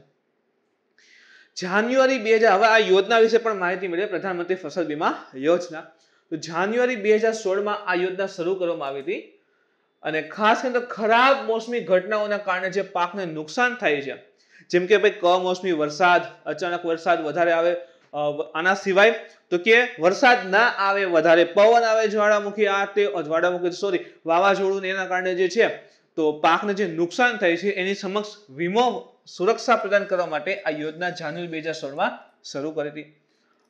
જાન્યુઆરી 2000 હવે આ યોજના વિશે પણ માહિતી મળી. પ્રધાનમંત્રી ફસલ બીમા યોજના, તો જાન્યુઆરી 2016માં આ યોજના શરૂ કરવામાં આવી હતી અને ખાસ કરીને ખરાબ મોસમી ઘટનાઓના કારણે જે પાકને નુકસાન થાય છે, જેમ કે ભાઈ કમોસમી વરસાદ, અચાનક વરસાદ વધારે આવે, આના સિવાય તો કે વરસાદ ના આવે, વધારે પવન આવે, જ્વાળામુખી વાવાઝોડું એના કારણે જે છે તો પાકને જે નુકસાન થાય છે એની સમક્ષ વીમો સુરક્ષા પ્રદાન કરવા માટે આ યોજના જાન્યુઆરી 2016માં શરૂ કરી હતી.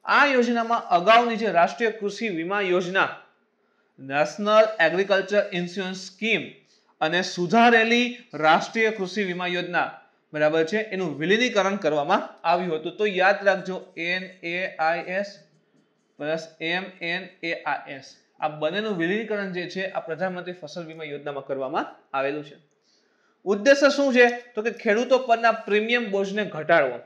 આ યોજનામાં અગાઉની જે રાષ્ટ્રીય કૃષિ વીમા યોજના, નેશનલ એગ્રીકલ્ચર ઇન્સ્યોરન્સ સ્કીમ અને સુધારેલી રાષ્ટ્રીય કૃષિ વીમા યોજના, બરાબર છે, એનું વિલીનીકરણ કરવામાં આવ્યું હતું. તો યાદ રાખજો NAIS પ્લસ MNAIS આ બંનેનું વિલીનીકરણ જે છે આ પ્રધાનમંત્રી ફસલ વીમા યોજનામાં કરવામાં આવેલું છે. ઉદ્દેશ્ય શું છે તો કે ખેડૂતો પરના પ્રીમિયમ બોજને ઘટાડવો.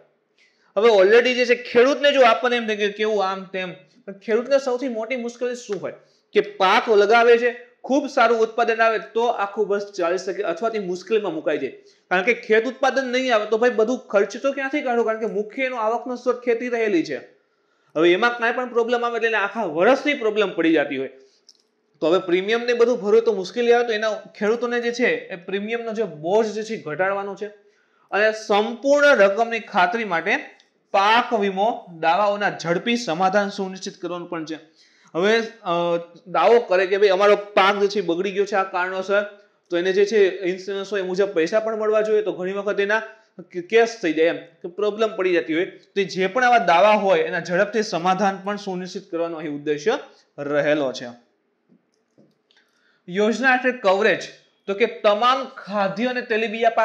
હવે ઓલરેડી જે છે ખેડૂતને જો આપણને એમ થાય કે કેવું આમ તેમ, પણ ખેડૂતને સૌથી મોટી મુશ્કેલી શું હોય કે પાક લગાવે છે, ખૂબ સારું ઉત્પાદન આવે તો આખું વર્ષ ચાલી શકે અથવા તે મુશ્કેલીમાં મુકાઈ જાય. કારણ કે ખેત ઉત્પાદન નહીં આવે તો ભાઈ બધું ખર્ચ તો ક્યાંથી કાઢો, કારણ કે મુખ્ય એનો આવકનો સ્ત્રોત ખેતી રહેલી છે. હવે એમાં કાંઈ પણ પ્રોબ્લેમ આવે એટલે આખા વર્ષની પ્રોબ્લેમ પડી જતી હોય. તો હવે પ્રીમિયમ ને બધું ભરવું તો મુશ્કેલી આવે, તો એના ખેડૂતોને જે છે એ પ્રીમિયમનો જે બોજ જે છે ઘટાડવાનો છે અને સંપૂર્ણ રકમની ખાતરી માટે પાક વીમો દાવાઓના ઝડપી સમાધાન સુનિશ્ચિત કરવાનું પણ છે. હવે દાવો કરે કે ભાઈ અમારો પાક જે છે બગડી ગયો છે આ કારણોસર, તો એને જે છે ઇન્સ્યોરન્સ હોય એ મુજબ પૈસા પણ મળવા જોઈએ. તો ઘણી વખત એના કેસ થઈ જાય, એમ કે પ્રોબ્લેમ પડી જતી હોય, તો જે પણ આવા દાવા હોય એના ઝડપથી સમાધાન પણ સુનિશ્ચિત કરવાનો અહીં ઉદ્દેશ્ય રહેલો છે. યોજના હેઠળ કવરેજ તો કે તમામ ખાદ્ય અને તેલીબિયા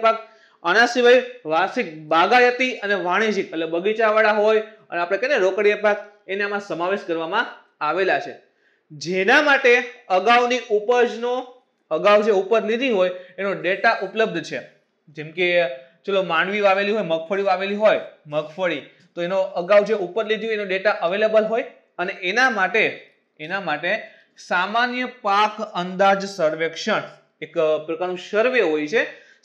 પાક, આના સિવાય વાર્ષિક બાગાયતી અને વાણિજ્યિક એટલે બગીચાવાળા હોય અને આપણે કહીએ રોકડીયા પાક, એને આમાં સમાવેશ કરવામાં આવેલા છે. જેના માટે અગાઉ જે ઉપજ લીધી હોય એનો ડેટા ઉપલબ્ધ છે. જેમ કે ચલો માંડવી વાવેલી હોય, મગફળી વાવેલી હોય, તો એનો અગાઉ જે ઉપજ લીધી હોય એનો ડેટા અવેલેબલ હોય અને એના માટે સામાન્ય પાક અંદાજ સર્વેક્ષણ એક પ્રકારનું સર્વે હોય છે.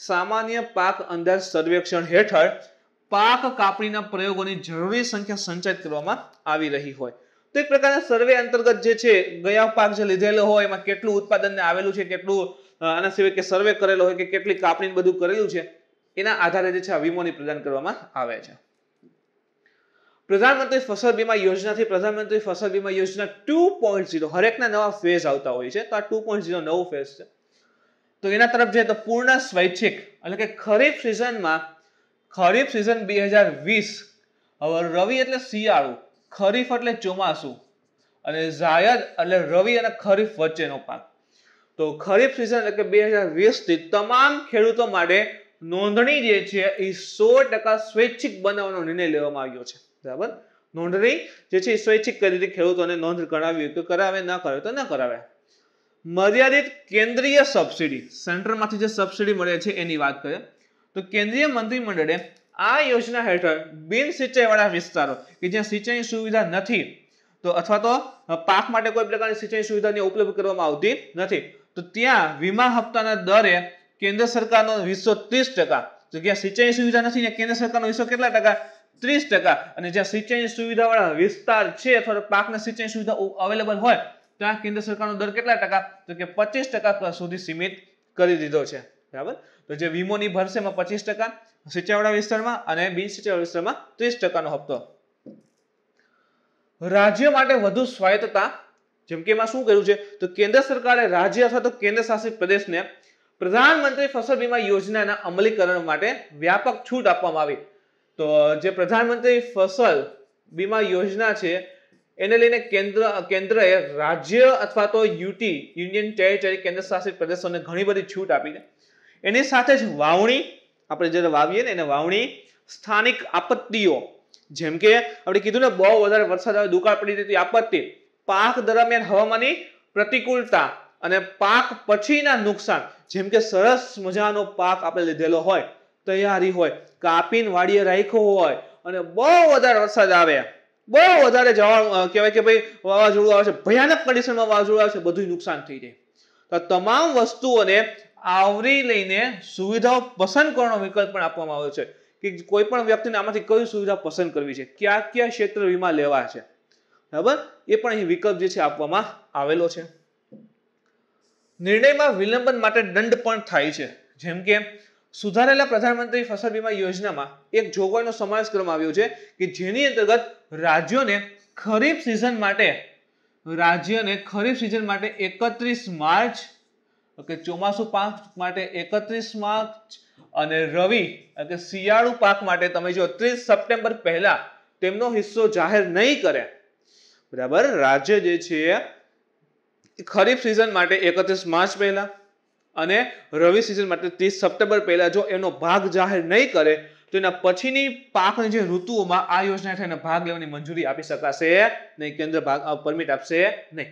સામાન્ય પાક અંદાજ સર્વેક્ષણ હેઠળ પાક કાપણીના પ્રયોગોની જરૂરી સંખ્યા સંચિત કરવામાં આવી રહી હોય. તો એક પ્રકારના સર્વે અંતર્ગત જે છે ગયા પાક જે લીધેલો હોય એમાં કેટલું ઉત્પાદન આવેલું છે, કેટલું આના સિવાય કે સર્વે કરેલો હોય કે કેટલી કાપણી બધું કરેલું છે, એના આધારે જે છે આ વીમોની પ્રદાન કરવામાં આવે છે. પ્રધાનમંત્રી ફસલ બીમા યોજનાથી પ્રધાનમંત્રી ફસલ બીમા યોજના 2.0 હરેકના નવા ફેઝ આવતા હોય છે. તો આ 2.0 નવો ફેઝ છે. તો એના તરફ જોઈએ તો પૂર્ણ સ્વૈચ્છિક એટલે કે ખરીફ સિઝન 2020, હવે રવિ એટલે શિયાળુ, ખરીફ એટલે ચોમાસું અને જાયદ એટલે રવિ અને ખરીફ વચ્ચેનો પાક. તો ખરીફ સિઝન એટલે કે 2020 થી તમામ ખેડૂતો માટે નોંધણી જે છે એ 100% સ્વૈચ્છિક બનાવવાનો નિર્ણય લેવામાં આવ્યો છે. બરાબર, નોંધણી જે છે સ્વૈચ્છિક કરી દીધી, ખેડૂતોને નોંધ કરાવી તો કરાવે, ન કરાવે તો ન કરાવે. મર્યાદિત કેન્દ્રીય સબસિડી, સેન્ટ્રલમાંથી જે સબસિડી મળે છે એની વાત કરીએ તો કેન્દ્રીય મંત્રીમંડળે આ યોજના હેઠળ બિન સિંચાઈવાળા વિસ્તારો કે જ્યાં સિંચાઈ સુવિધા નથી તો અથવા તો પાક માટે કોઈ પ્રકારની સિંચાઈ સુવિધાની ઉપલબ્ધ કરવામાં આવતી નથી, તો ત્યાં વીમા હપ્તાના દરે કેન્દ્ર સરકારનો હિસ્સો 30%, તો જ્યાં સિંચાઈ સુવિધા નથી ત્યાં કેન્દ્ર સરકારનો હિસ્સો કેટલા ટકા? 30%. અને જ્યાં સિંચાઈ સુવિધાવાળા વિસ્તાર છે અથવા પાકને સિંચાઈ સુવિધા અવેલેબલ હોય ત્યાં કેન્દ્ર સરકારનો દર કેટલા ટકા? તો કે 25% સુધી સીમિત કરી દીધો છે. બરાબર, તો જે વીમોની ભરશે એમાં 25%, સિંચાઈવાળા વિસ્તારમાં અને બિન સિંચાઈવાળા વિસ્તારમાં 30%નો હપ્તો. રાજ્ય માટે વધુ સ્વાયત્તતા, જેમ કે એમાં શું કર્યું છે તો કેન્દ્ર સરકારે રાજ્ય અથવા તો કેન્દ્ર શાસિત પ્રદેશને પ્રધાનમંત્રી ફસલ બીમા યોજનાના અમલીકરણ માટે વ્યાપક છૂટ આપવામાં આવી. તો જે પ્રધાનમંત્રી ફસલ બીમા યોજના છે એને લઈને કેન્દ્રએ રાજ્ય અથવા તો યુટી યુનિયન ટેરિટરી કેન્દ્ર શાસિત પ્રદેશોને ઘણી બધી છૂટ આપી છે. એની સાથે જ વાવણી, આપણે જ્યારે વાવીએ ને એને વાવણી, સ્થાનિક આપત્તિઓ જેમ કે આપણે કીધું ને બહુ વધારે વરસાદ આવે, દુકાળ પડી જતી આપત્તિ, પાક દરમિયાન હવામાનની પ્રતિકૂળતા અને પાક પછીના નુકસાન, જેમ કે સરસ મજાનો પાક આપણે લીધેલો હોય, તૈયારી હોય, કાપીને વાડીએ રાખ્યો હોય અને બહુ વધારે વરસાદ આવે, બહુ વધારે કહેવાય કે ભાઈ વાવાઝોડું આવે છે, ભયાનક કન્ડિશનમાં વાવાઝોડું આવે છે, બધું નુકસાન થઈ જાય. તો તમામ વસ્તુઓને આવરી લઈને સુવિધાઓ પસંદ કરવાનો વિકલ્પ પણ આપવામાં આવ્યો છે કે કોઈ પણ વ્યક્તિને આમાંથી કઈ સુવિધા પસંદ કરવી છે, કયા કયા ક્ષેત્ર વીમા લેવા છે, બરાબર, એ પણ અહીં વિકલ્પ જે છે આપવામાં આવેલો છે. નિર્ણયમાં વિલંબન માટે દંડ પણ થાય છે. જેમ કે સુધારેલા પ્રધાનમંત્રી ફસલ વીમા યોજનામાં એક જોગવાઈનો સમાવેશ કરવામાં આવ્યો છે કે જેની અંતર્ગત રાજ્યોને ખરીફ સિઝન માટે 31 માર્ચ, ચોમાસુ પાક માટે 31 માર્ચ અને રવિ એટલે શિયાળુ પાક માટે તમે જો 30 સપ્ટેમ્બર પહેલા તેમનો હિસ્સો જાહેર નહીં કરે, બરાબર, રાજ્ય જે છે ખરીફ સિઝન માટે 31 માર્ચ પહેલા અને રવિ સિઝન માટે 30 સપ્ટેમ્બર પહેલા જો એનો ભાગ જાહેર નહીં કરે તો એના પછીની પાકની જે ઋતુઓમાં આ યોજના હેઠળ ભાગ લેવાની મંજૂરી આપી શકાશે નહીં, કેન્દ્ર પરમિટ આપશે નહીં.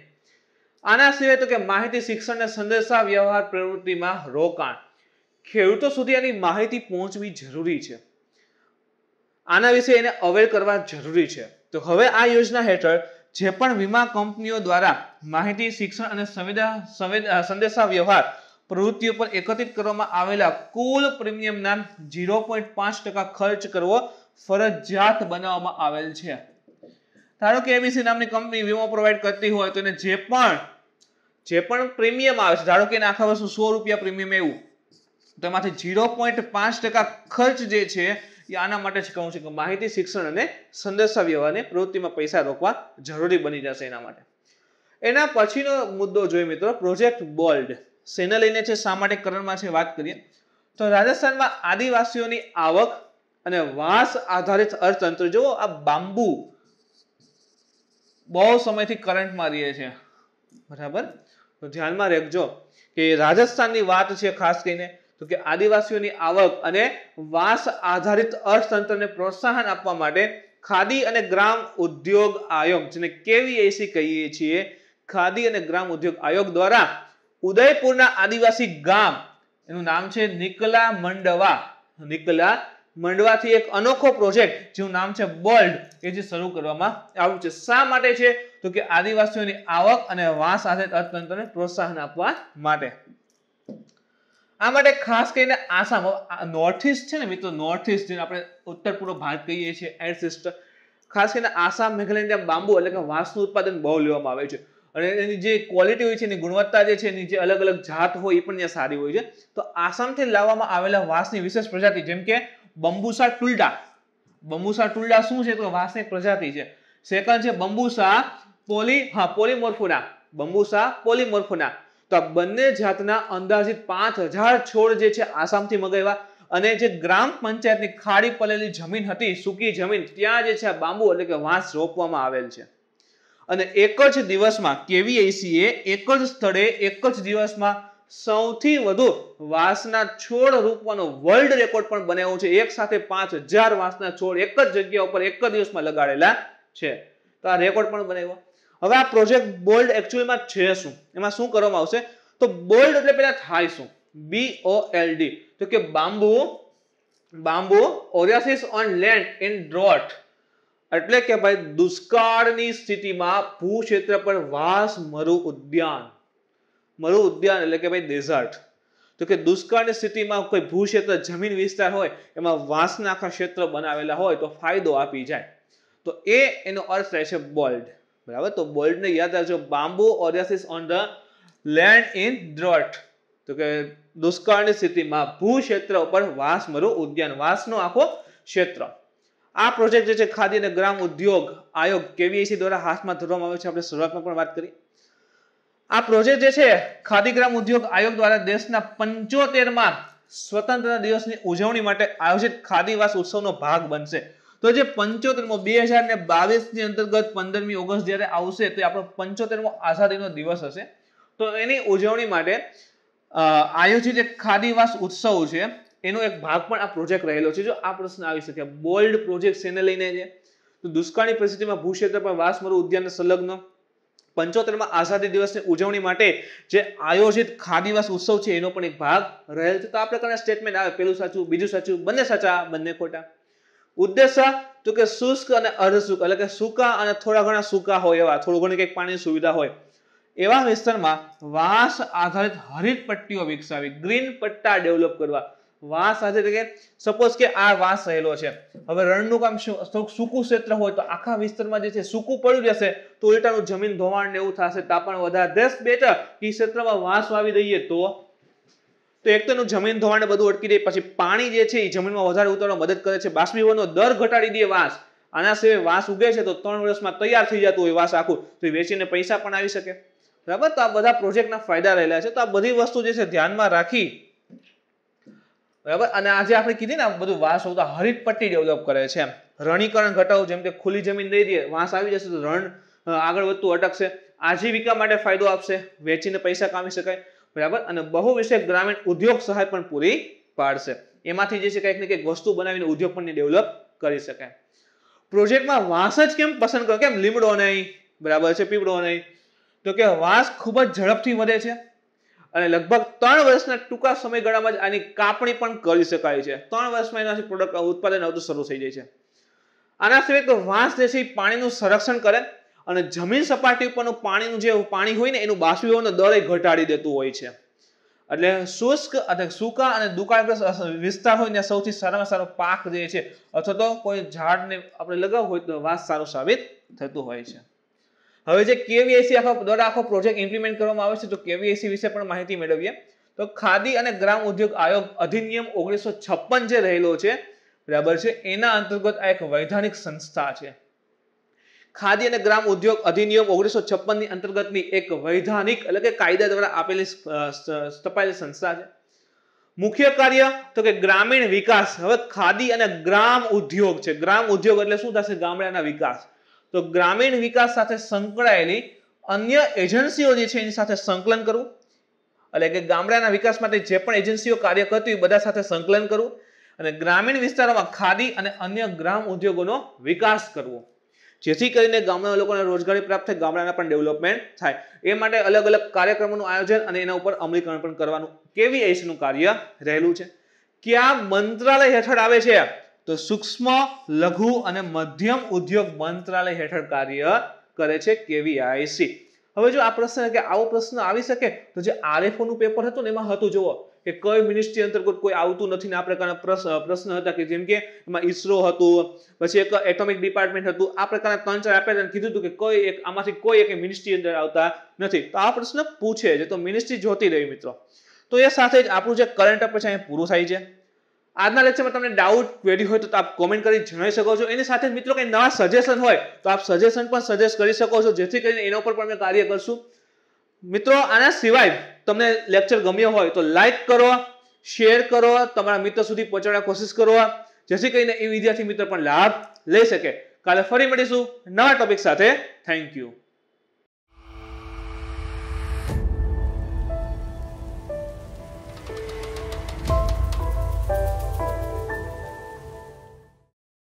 આના સિવાય તો કે માહિતી શિક્ષણ અને સંદેશા વ્યવહાર પ્રવૃત્તિમાં રોકાણ, ખેડૂતો સુધી આની માહિતી પહોંચવી જરૂરી છે, આના વિશે એને અવેર કરવા જરૂરી છે. તો હવે આ યોજના હેઠળ જે પણ વીમા કંપનીઓ દ્વારા માહિતી શિક્ષણ અને સંદેશા વ્યવહાર પ્રવૃત્તિઓ પર એકત્રિત કરવામાં આવેલા કુલ પ્રીમિયમના 0.5% ખર્ચ કરવો ફરજિયાત બનાવવામાં આવેલ છે. ધારો કે એબીસી નામની કંપની વીમો પ્રોવાઈડ કરતી હોય તો એને જે પણ પ્રીમિયમ આવે છે, ધારો કે એને આખા વર્ષનું 100 રૂપિયા પ્રીમિયમ એવું, તો એમાંથી 0.5% ખર્ચ જે છે એ આના માટે જ કહું છું કે માહિતી શિક્ષણ અને સંદેશા વ્યવહારની પ્રવૃત્તિમાં પૈસા રોકવા જરૂરી બની જશે એના માટે. એના પછીનો મુદ્દો જોઈએ મિત્રો, પ્રોજેક્ટ બોલ્ડ શેને લઈને છે, શા માટે કરણમાં છે, વાત કરીએ તો રાજસ્થાનમાં આદિવાસીઓની આવક અને વાંસ આધારિત અર્થતંત્ર, જો આ બાંબુ બહુ સમયથી કરંટમાં રહે છે, બરાબર, તો ધ્યાનમાં રાખજો કે રાજસ્થાનની વાત છે ખાસ કરીને, તો કે આદિવાસીઓની આવક અને વાંસ આધારિત અર્થતંત્રને પ્રોત્સાહન આપવા માટે ખાદી અને ગ્રામ ઉદ્યોગ આયોગ, જેને KVIC કહીએ છીએ, ખાદી અને ગ્રામ ઉદ્યોગ આયોગ દ્વારા ઉદયપુરના આદિવાસી ગામ, એનું નામ છે નિકલા મંડવાથી એક અનોખો પ્રોજેક્ટ જેનું નામ છે બોલ્ડ, એ જે શરૂ કરવામાં આવ્યું છે. શા માટે છે તો કે આદિવાસીઓની આવક અને વાંસ આધારિત અર્થતંત્રને પ્રોત્સાહન આપવા માટે. આ માટે ખાસ કરીને આસામ, નોર્થ ઇસ્ટ છે ને મિત્રો, નોર્થ ઇસ્ટ જેને આપણે ઉત્તર પૂર્વ ભારત કહીએ છીએ, એડ સિસ્ટમ, ખાસ કરીને આસામ, મેઘાલય ત્યાં બાંબુ એટલે કે વાંસનું ઉત્પાદન બહુ લેવામાં આવે છે અને એની જે ક્વોલિટી હોય છે, એની ગુણવત્તા જે છે, એની જે અલગ અલગ જાત હોય એ પણ ત્યાં સારી હોય છે. તો આસામથી લાવવામાં આવેલા વાંસની વિશેષ પ્રજાતિ જેમ કે બંબુસા ટુલ્ડા શું છે તો વાંસની એક પ્રજાતિ છે. સેકન્ડ છે બંબુસા પોલીમોર્ફોના. તો આ બંને જાતના અંદાજિત 5000 છોડ જે છે આસામથી મંગાવ્યા અને જે ગ્રામ પંચાયતની ખાડી પડેલી જમીન હતી, સૂકી જમીન, ત્યાં જે છે આ બાંબુ એટલે કે વાંસ રોપવામાં આવેલ છે. અને એક જ દિવસમાં KVIC એક જ સ્થળે એક જ દિવસમાં સૌથી વધુ વાંસના છોડ રોપવાનો વર્લ્ડ રેકોર્ડ પણ બનાવ્યો છે. એક સાથે 5000 વાંસના છોડ એક જ જગ્યા ઉપર એક જ દિવસમાં લગાડેલા છે. તો આ રેકોર્ડ પણ બનાવ્યો. હવે આ પ્રોજેક્ટ બોલ્ડ એકચ્યુઅલમાં છે શું, એમાં શું કરવામાં આવશે તો બોલ્ડ એટલે પહેલા થાય શું, BOLD, તો કે બાંબુ ઓરિયાસિસ ઓન લેન્ડ ઇન ડ્રોટ, એટલે કે ભાઈ દુષ્કાળની સ્થિતિમાં ભૂક્ષેત્ર પર વાંસ મરુ ઉદ્યાન એટલે કે ભાઈ ડેઝર્ટ, તો કે દુષ્કાળની સ્થિતિમાં કોઈ ભૂક્ષેત્ર જમીન વિસ્તાર હોય એમાં વાંસના આખા ક્ષેત્ર બનાવેલા હોય તો ફાયદો આપી જાય, તો એનો અર્થ થાય છે બોલ્ડ, બરાબર. તો બોલ્ડ ને યાદ રાખજો, બાંબુ ઓરિયાસિસ on the land in drought, તો કે દુષ્કાળની સ્થિતિમાં ભૂક્ષેત્ર ઉપર વાંસ મરુ ઉદ્યાન, વાંસનો આખો ક્ષેત્ર. આ પ્રોજેક્ટ જે છે ખાદી અને ગ્રામ ઉદ્યોગ આયોગ KVIC દ્વારા હાથમાં ધરવામાં આવ્યો છે. આપણે શરૂઆતમાં પણ વાત કરી. આ પ્રોજેક્ટ જે છે ખાદી ગ્રામ ઉદ્યોગ આયોગ દ્વારા દેશના 75માં સ્વતંત્રતા દિવસની ઉજવણી માટે આયોજિત ખાદી વાંસ ઉત્સવનો ભાગ બનશે. તો જે 75મો 2022 ની અંતર્ગત 15મી ઓગસ્ટ જ્યારે આવશે તો આપણો 75મો આઝાદીનો દિવસ હશે. તો એની ઉજવણી માટે આયોજિત એક ખાદીવાસ ઉત્સવ છે એનો એક ભાગ પણ આ પ્રોજેક્ટ રહેલો છે. જો આ પ્રશ્ન આવી શકે, બોલ્ડ પ્રોજેક્ટ એને લઈને છે તો દુષ્કાળની પરિસ્થિતિમાં ભૂક્ષેત્ર પર વાસમરૂ ઉદ્યાનને સંલગ્ન 75મા આઝાદી દિવસની ઉજવણી માટે જે આયોજિત ખાદીવાસ ઉત્સવ છે એનો પણ એક ભાગ રહેલ છે. તો આ પ્રકારના સ્ટેટમેન્ટ આવે, પેલું સાચું, બીજું સાચું, બંને સાચા, બંને ખોટા. ઉદ્દેશ્ય તો કે શુષ્ક અને અર્ધશુષ્ક એટલે કે સૂકા અને થોડા ઘણા સૂકા હોય એવા, થોડું ઘણી કંઈક પાણીની સુવિધા હોય એવા વિસ્તારમાં વાંસ આધારિત હરિત પટ્ટીઓ વિકસાવી, ગ્રીન પટ્ટા ડેવલપ કરવા. વાંસ આધારિત કે સપોઝ કે આ વાંસ રહેલો છે, હવે રણનું કામ સૂકું ક્ષેત્ર હોય તો આખા વિસ્તારમાં જે છે સૂકું પડ્યું જશે તો ઉલટાનું જમીન ધોવાણ ને એવું થશે, તાપમાન વધારે. ધેટ્સ બેટર કે ક્ષેત્રમાં વાંસ વાવી દઈએ તો એક તો એનું જમીન ધોવાણ બધું અટકી દે, પછી પાણી જે છે એ જમીનમાં વધારે ઉતારવા મદદ કરે છે, બાષ્પીભવનનો દર ઘટાડી દે વાંસ. આના સિવાય વાંસ ઉગે છે તો 3 વર્ષમાં તૈયાર થઈ જતું હોય વાંસ આખું, તો એ વેચીને પૈસા પણ આવી શકે. બરાબર, તો આ બધા પ્રોજેક્ટના ફાયદા રહેલા છે. તો આ બધી વસ્તુ જે છે ધ્યાનમાં રાખી, બરાબર. અને આજે આપણે કીધી ને બધું વાંસ હરિત પટ્ટી ડેવલપ કરે છે. રણીકરણ ઘટાડો, જેમ કે ખુલ્લી જમીન દઈ દઈએ, વાંસ આવી જશે તો રણ આગળ વધતું અટકશે, આજીવિકા માટે ફાયદો આપશે, વેચીને પૈસા કામી શકાય, બરાબર. અને બહુ વિશે ગ્રામીણ ઉદ્યોગ સહાય પણ પૂરી પાડશે. એમાંથી જે છે કંઈક ને કંઈક વસ્તુ બનાવીને ઉદ્યોગ પણ ડેવલપ કરી શકાય. પ્રોજેક્ટમાં વાંસ જ કેમ પસંદ કરો, કેમ લીમડો નહીં, બરાબર છે, પીપળો નહીં? તો કે વાંસ ખૂબ જ ઝડપથી વધે છે અને લગભગ 3 વર્ષના ટૂંકા સમયગાળામાં જ આની કાપણી પણ કરી શકાય છે. 3 વર્ષમાં એનાથી પ્રોડક્ટ ઉત્પાદન આવતું શરૂ થઈ જાય છે. આના સિવાય તો વાંસ જે છે પાણીનું સંરક્ષણ કરે અને જમીન સપાટી ઉપરનું પાણીનું જે પાણી હોય ને એનું બાષ્પીભવનનો દર ઘટાડી દેતું હોય છે. એટલે શુષ્ક અથવા સૂકા અને દુકાળગ્રસ્ત વિસ્તાર હોય ને સૌથી સારામાં સારો પાક જે છે અથવા તો કોઈ ઝાડને આપણે લગાવવું હોય તો વાંસ સારું સાબિત થતું હોય છે. હવે જે કેવીઆઈસી આખો પ્રોજેક્ટ ઇમ્પ્લિમેન્ટ કરવામાં આવે છે તો કેવીઆઈસી વિશે પણ માહિતી મેળવીએ. તો ખાદી અને ગ્રામ ઉદ્યોગ આયોગ અધિનિયમ 1956 જે રહેલો છે, બરાબર છે, એના અંતર્ગત આ એક વૈધાનિક સંસ્થા છે. ખાદી અને ગ્રામ ઉદ્યોગ અધિનિયમ 1956 ની અંતર્ગતની એક વૈધાનિક એટલે કે કાયદા દ્વારા આપેલી સ્થપાયેલી સંસ્થા છે. મુખ્ય કાર્ય તો કે ગ્રામીણ વિકાસ. હવે ખાદી અને ગ્રામ ઉદ્યોગ છે, ગ્રામ ઉદ્યોગ એટલે શું થશે? ગામડાના વિકાસ. તો ગ્રામીણ વિકાસ સાથે સંકળાયેલી અન્ય એજન્સીઓ જે છે એની સાથે સંકલન કરવું, એટલે કે ગામડાના વિકાસ માટે જે પણ એજન્સીઓ કાર્ય કરતી હોય બધા સાથે સંકલન કરવું અને ગ્રામીણ વિસ્તારોમાં ખાદી અને અન્ય ગ્રામ ઉદ્યોગોનો વિકાસ કરવો, જેથી કરીને ગામના લોકોને રોજગારી પ્રાપ્ત થાય, ગામડાના પણ ડેવલપમેન્ટ થાય. એ માટે અલગ અલગ કાર્યક્રમોનું આયોજન અને એના ઉપર અમલીકરણ પણ કરવાનું કેવીઆઈસી નું કાર્ય રહેલું છે. કયા મંત્રાલય હેઠળ આવે છે? તો સૂક્ષ્મ, લઘુ અને મધ્યમ ઉદ્યોગ મંત્રાલય હેઠળ કાર્ય કરે છે કેવીઆઈસી. હવે જો આ પ્રશ્ન કે આવો પ્રશ્ન આવી શકે તો જે આરએફઓ નું પેપર હતું ને એમાં હતું, જુઓ કે કઈ મિનિસ્ટ્રી અંતર્ગત કોઈ આવતું નથી ને આ પ્રકારના પ્રશ્ન હતા કે જેમ કે એમાં ઈસરો હતું, પછી એક એટોમિક ડિપાર્ટમેન્ટ હતું, આ પ્રકારના 3-4 આપ્યા અને કીધું હતું કે કોઈ એક આમાંથી કોઈ એક મિનિસ્ટ્રી અંદર આવતા નથી. તો આ પ્રશ્ન પૂછે છે તો મિનિસ્ટ્રી જોતી રહી મિત્રો. તો એ સાથે જ આપણું જે કરંટ અફેર છે પૂરું થાય છે. આજના લેક્ચરમાં તમને ડાઉટ ક્વેરી હોય તો આપ કોમેન્ટ કરી જણાવી શકો છો. એની સાથે મિત્રો કંઈ નવા સજેશન હોય તો આપ સજેશન પણ સજેસ્ટ કરી શકો છો, જેથી કરીને એના ઉપર પણ અમે કાર્ય કરશું. મિત્રો આના સિવાય તમને લેક્ચર ગમ્યો હોય તો લાઈક કરો, શેર કરો, તમારા મિત્ર સુધી પહોંચાડવાની કોશિશ કરો, જેથી કરીને એ વિદ્યાર્થી મિત્ર પણ લાભ લઈ શકે. કાલે ફરી મળીશું નવા ટોપિક સાથે. Thank you.